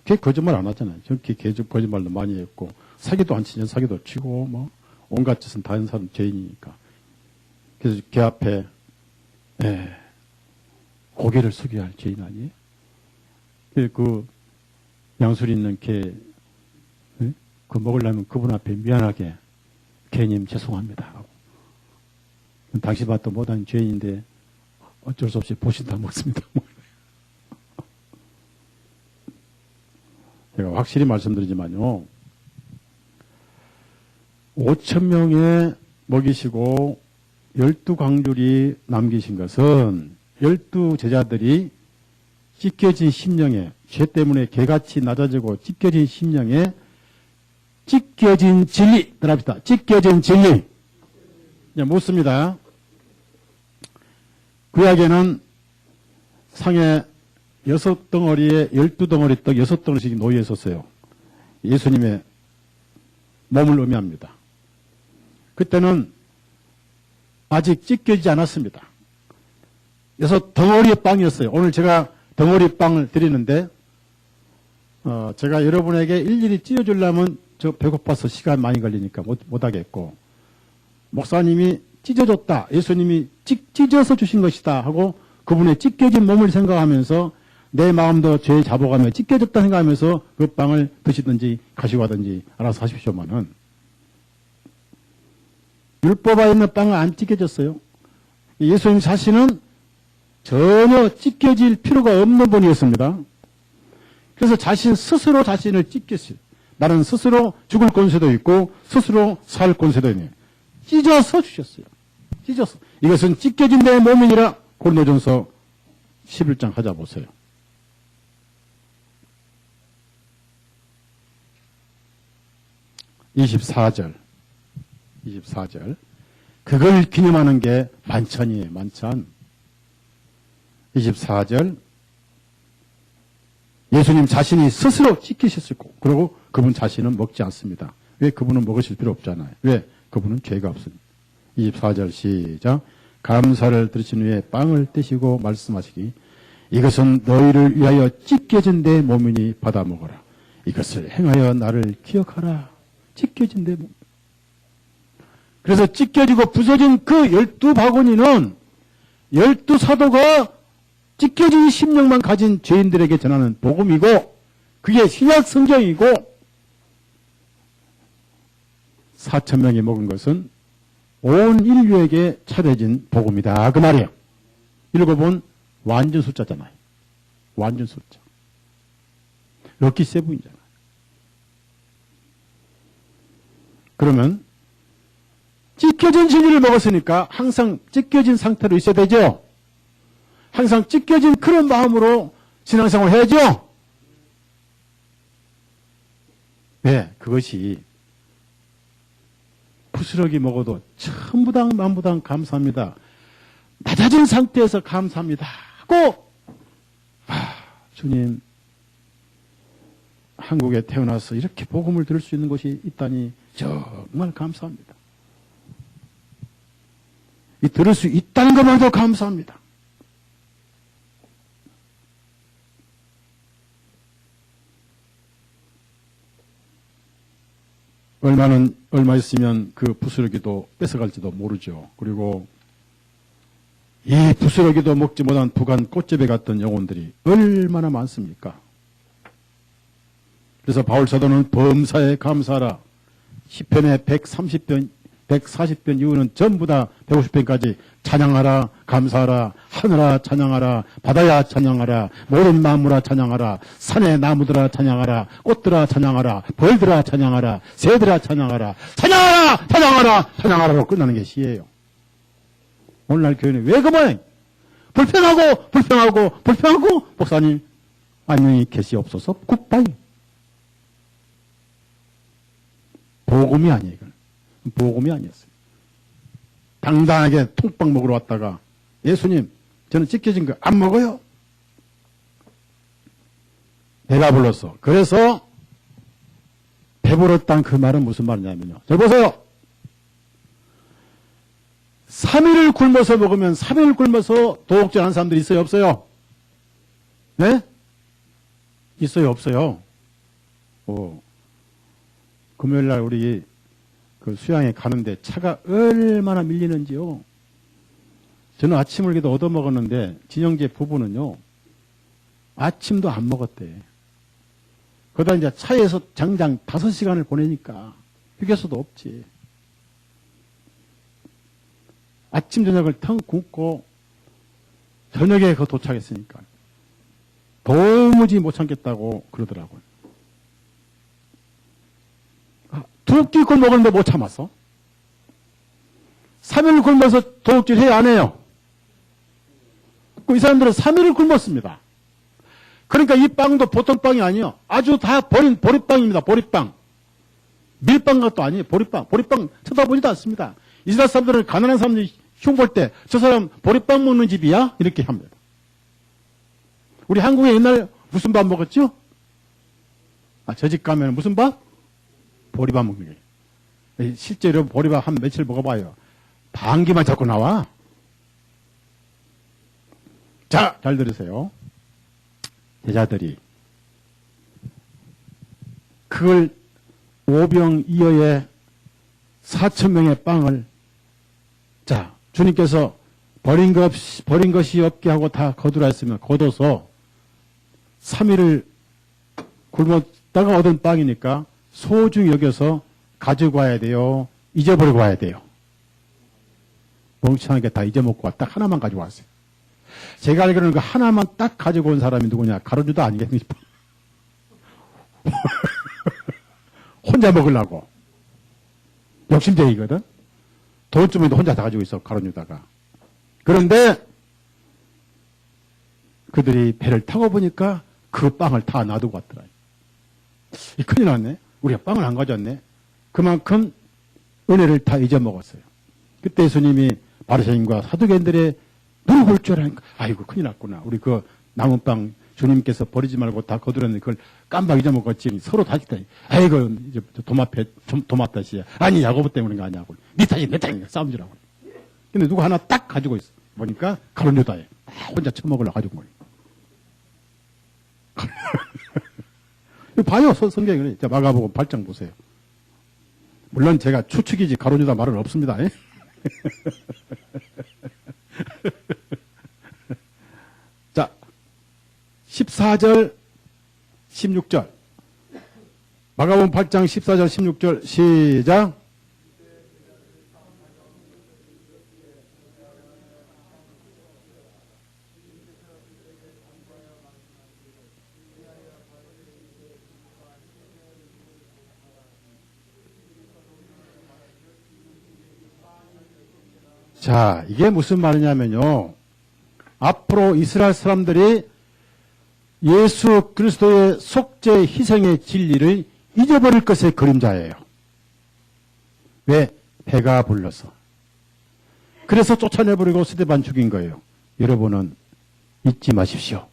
걔 거짓말 안 하잖아요. 걔 거짓말도 많이 했고 사기도 안 치냐 사기도 치고 온갖 짓은 다 하는 사람 죄인이니까. 그래서 걔 앞에 고개를 숙여야 할 죄인 아니에요? 그 양술 있는 개, 그 먹으려면 그분 앞에 미안하게 개님 죄송합니다 하고, 당신 봐도 못한 죄인인데 어쩔 수 없이 보신다 먹습니다. 제가 확실히 말씀드리지만요, 5,000명에 먹이시고 12광줄이 남기신 것은 12제자들이 찢겨진 심령에, 죄 때문에 개같이 낮아지고 찢겨진 심령에 찢겨진 진리, 따라합시다. 찢겨진 진리. 이제 묻습니다. 구약에는 상에 6덩어리에 12덩어리 떡 6덩어리씩 놓여 있었어요. 예수님의 몸을 의미합니다. 그때는 아직 찢겨지지 않았습니다. 6덩어리의 빵이었어요. 오늘 제가 덩어리 빵을 드리는데, 제가 여러분에게 일일이 찢어주려면 저 배고파서 시간 많이 걸리니까 못하겠고, 목사님이 찢어줬다, 예수님이 찢어서 주신 것이다 하고 그분의 찢겨진 몸을 생각하면서 내 마음도 죄에 잡아가며 찢겨졌다 생각하면서 그 빵을 드시든지 가시고 하든지 알아서 하십시오만은, 율법에 있는 빵은 안 찢겨졌어요. 예수님 자신은 전혀 찢겨질 필요가 없는 분이었습니다. 그래서 자신 스스로 자신을 찢겼어요. 나는 스스로 죽을 권세도 있고 스스로 살 권세도 있네. 찢어서 주셨어요. 찢어서. 이것은 찢겨진 내 몸이니라. 고린도전서 11장 하자 보세요. 24절. 그걸 기념하는 게 만찬이에요. 만찬. 24절. 예수님 자신이 스스로 찢기셨을 거고, 그리고 그분 자신은 먹지 않습니다. 왜? 그분은 먹으실 필요 없잖아요. 왜? 그분은 죄가 없습니다. 24절 시작. 감사를 드리신 후에 빵을 떼시고 말씀하시기, 이것은 너희를 위하여 찢겨진 내 몸이니 받아 먹어라. 이것을 행하여 나를 기억하라. 찢겨진 내 몸. 그래서 찢겨지고 부서진 그 12바구니는 12사도가 찢겨진 심령만 가진 죄인들에게 전하는 복음이고, 그게 신약 성경이고, 4,000명이 먹은 것은 온 인류에게 차려진 복음이다 그 말이에요. 읽어본 완전 숫자잖아요. 완전 숫자. 럭키 세븐이잖아요. 그러면 찢겨진 진리를 먹었으니까 항상 찢겨진 상태로 있어야 되죠. 항상 찢겨진 그런 마음으로 신앙생활을 해야죠. 네, 그것이 부스러기 먹어도 천부당 만부당 감사합니다. 낮아진 상태에서 감사합니다 하고, 주님, 한국에 태어나서 이렇게 복음을 들을 수 있는 곳이 있다니 정말 감사합니다. 이 들을 수 있다는 것만도 감사합니다. 얼마 있으면 그 부스러기도 뺏어갈지도 모르죠. 그리고 이 부스러기도 먹지 못한 부간 꽃집에 갔던 영혼들이 얼마나 많습니까? 그래서 바울사도는 범사에 감사하라. 시편의 140편 이후는 전부 다 150편까지 찬양하라, 감사하라, 하늘아 찬양하라, 바다야 찬양하라, 모든 만물아 찬양하라, 산의 나무들아 찬양하라, 꽃들아 찬양하라, 벌들아 찬양하라, 새들아 찬양하라, 찬양하라, 찬양하라, 찬양하라로 끝나는 게 시예요. 오늘날 교회는 왜 그만해? 불평하고 목사님 안녕히 계시옵소서 굿바이. 복음이 아니에요. 이건 복음이 아니었어요. 당당하게 통빵 먹으러 왔다가 예수님 저는 찢겨진 거 안 먹어요. 배가 불렀어. 그래서 배불렀다는 그 말은 무슨 말이냐면요. 저 보세요. 3일을 굶어서 먹으면 3일 굶어서 도옥질하는 사람들이 있어요? 없어요? 네? 있어요? 없어요? 금요일날 우리 그 수양에 가는데 차가 얼마나 밀리는지요. 저는 아침을 그래도 얻어먹었는데 진영재 부부는요. 아침도 안 먹었대. 그러다 이제 차에서 장장 5시간을 보내니까 휴게소도 없지. 아침 저녁을 텅 굶고 저녁에 그 도착했으니까 도무지 못 참겠다고 그러더라고요. 두 끼 굶먹었는데 못 참았어. 3일 굶어서 도둑질 해야 안 해요. 이 사람들은 3일을 굶었습니다. 그러니까 이 빵도 보통 빵이 아니에요. 아주 다 버린 보리빵입니다. 보리빵. 밀빵 같도 아니에요. 보리빵. 보리빵 쳐다보지도 않습니다. 이스라엘 사람들은 가난한 사람들이 흉볼 때 저 사람 보리빵 먹는 집이야? 이렇게 합니다. 우리 한국에 옛날에 무슨 밥 먹었죠? 저 집 가면 무슨 밥? 보리밥 먹는 게. 실제로 보리밥 한 며칠 먹어봐요. 반기만 자꾸 나와. 자, 잘 들으세요. 제자들이 그걸 오병이어의 4,000명의 빵을 자 주님께서 버린 것이 없게 하고 다 거두라 했으면 거둬서 3일을 굶었다가 얻은 빵이니까 소중히 여겨서 가지고 와야 돼요. 잊어버리고 와야 돼요. 멍청하게 다 잊어먹고 딱 하나만 가지고 왔어요. 제가 알기로는 그 하나만 딱 가지고 온 사람이 누구냐? 가룟유다 아니겠습니까? 혼자 먹으려고. 욕심쟁이거든? 돈쯤에도 혼자 다 가지고 있어, 가룟유다가. 그런데 그들이 배를 타고 보니까 그 빵을 다 놔두고 왔더라. 큰일 났네. 우리가 빵을 안 가져왔네. 그만큼 은혜를 다 잊어먹었어요. 그때 예수님이 바리새인과 사두개인들의 눈을 볼 줄 알았으니까 아이고 큰일 났구나. 우리 그 남은 빵 주님께서 버리지 말고 다 거두렸는데 그걸 깜빡 잊어먹었지. 서로 다시 아이고 이제 도마탓이야. 아니 야고보 때문인 거 아니냐고. 네 탓이 내 탓이야. 싸움질하고. 근데 누구 하나 딱 가지고 있어. 보니까 가룟유다에 혼자 처먹으려고 가지고 거니. 봐요 성경에 그래. 자 마가복음 8장 보세요. 물론 제가 추측이지 가룟유다 말은 없습니다. 자 14절 16절 마가복음 8장 14절 16절 시작. 자, 이게 무슨 말이냐면요. 앞으로 이스라엘 사람들이 예수 그리스도의 속죄 희생의 진리를 잊어버릴 것의 그림자예요. 왜? 배가 불러서. 그래서 쫓아내버리고 스데반 죽인 거예요. 여러분은 잊지 마십시오.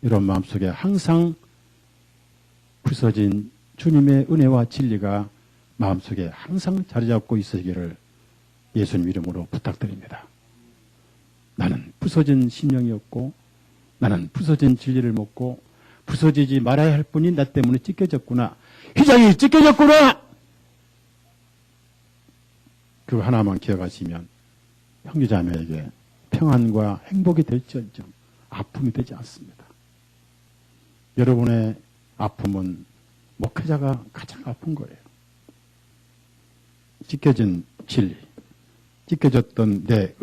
여러분 마음속에 항상 부서진 주님의 은혜와 진리가 마음속에 항상 자리 잡고 있으시기를 예수님 이름으로 부탁드립니다. 나는 부서진 심령이었고 나는 부서진 진리를 먹고 부서지지 말아야 할 뿐이 나 때문에 찢겨졌구나. 휘장이 찢겨졌구나. 그거 하나만 기억하시면 형제자매에게 평안과 행복이 될지언정 아픔이 되지 않습니다. 여러분의 아픔은 목회자가 가장 아픈 거예요. 찢겨진 진리, 찢겨졌던 내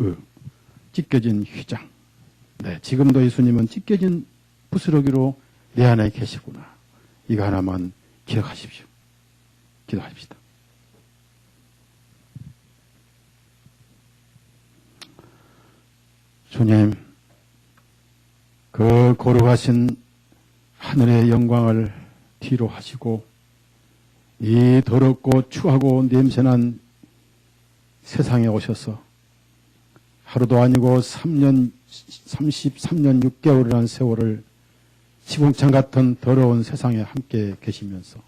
찢겨진 휘장. 네, 지금도 예수님은 찢겨진 부스러기로 내 안에 계시구나. 이거 하나만 기억하십시오. 기도합시다. 주님, 그 거룩하신 하늘의 영광을 뒤로 하시고 이 더럽고 추하고 냄새난 세상에 오셔서 하루도 아니고 33년 6개월이라는 세월을 시궁창 같은 더러운 세상에 함께 계시면서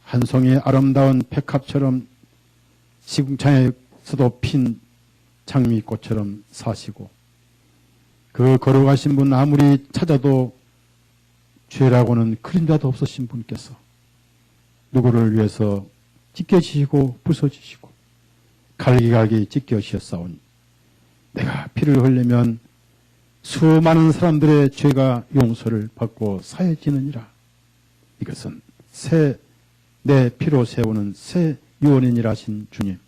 한 송이 아름다운 백합처럼 시궁창에서도 핀 장미꽃처럼 사시고 그 거룩하신 분 아무리 찾아도 죄라고는 그림자도 없으신 분께서 누구를 위해서 찢겨지시고 부서지시고 갈기갈기 찢겨지셨사오니 내가 피를 흘리면 수많은 사람들의 죄가 용서를 받고 사해지느니라. 이것은 내 피로 세우는 새 유언이니라 하신 주님.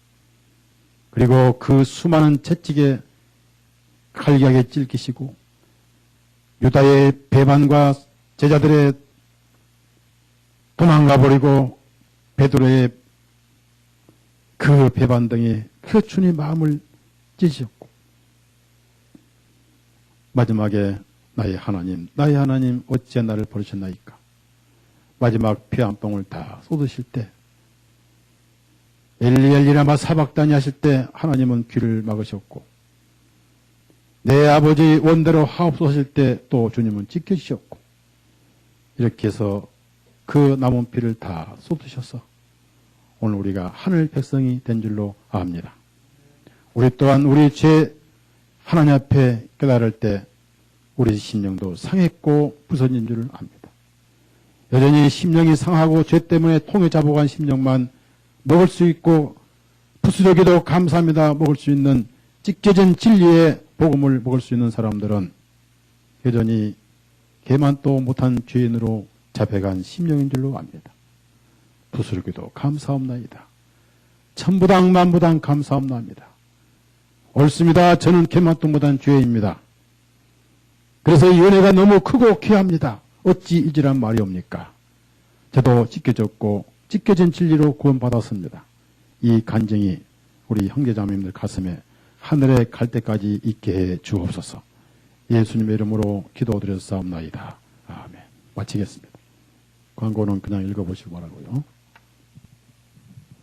그리고 그 수많은 채찍에 칼기하게 찔기시고 유다의 배반과 제자들의 도망가버리고 베드로의 그 배반 등에 그 주님 마음을 찢으셨고 마지막에 나의 하나님 어찌 나를 버리셨나이까. 마지막 피 한 방울 다 쏟으실 때 엘리 라마 사박다니 하실 때 하나님은 귀를 막으셨고 내 아버지 원대로 하옵소서 하실 때 또 주님은 지켜주셨고 이렇게 해서 그 남은 피를 다 쏟으셔서 오늘 우리가 하늘 백성이 된 줄로 압니다. 우리 또한 우리 죄 하나님 앞에 깨달을 때 우리 심령도 상했고 부서진 줄을 압니다. 여전히 심령이 상하고 죄 때문에 통에 잡아간 심령만 먹을 수 있고 부스러기도 감사합니다 먹을 수 있는 찢겨진 진리의 복음을 먹을 수 있는 사람들은 여전히 개만도 못한 죄인으로 잡혀간 심령인 줄로 압니다. 부스러기도 감사옵나이다. 천부당 만부당 감사옵나이다. 옳습니다. 저는 개만도 못한 죄인입니다. 그래서 이 은혜가 너무 크고 귀합니다. 어찌 이지란 말이옵니까? 저도 찢겨졌고 찢겨진 진리로 구원받았습니다. 이 간증이 우리 형제자매님들 가슴에 하늘에 갈 때까지 있게 해 주옵소서. 예수님의 이름으로 기도드렸사옵나이다. 아멘. 마치겠습니다. 광고는 그냥 읽어보시기 바라고요.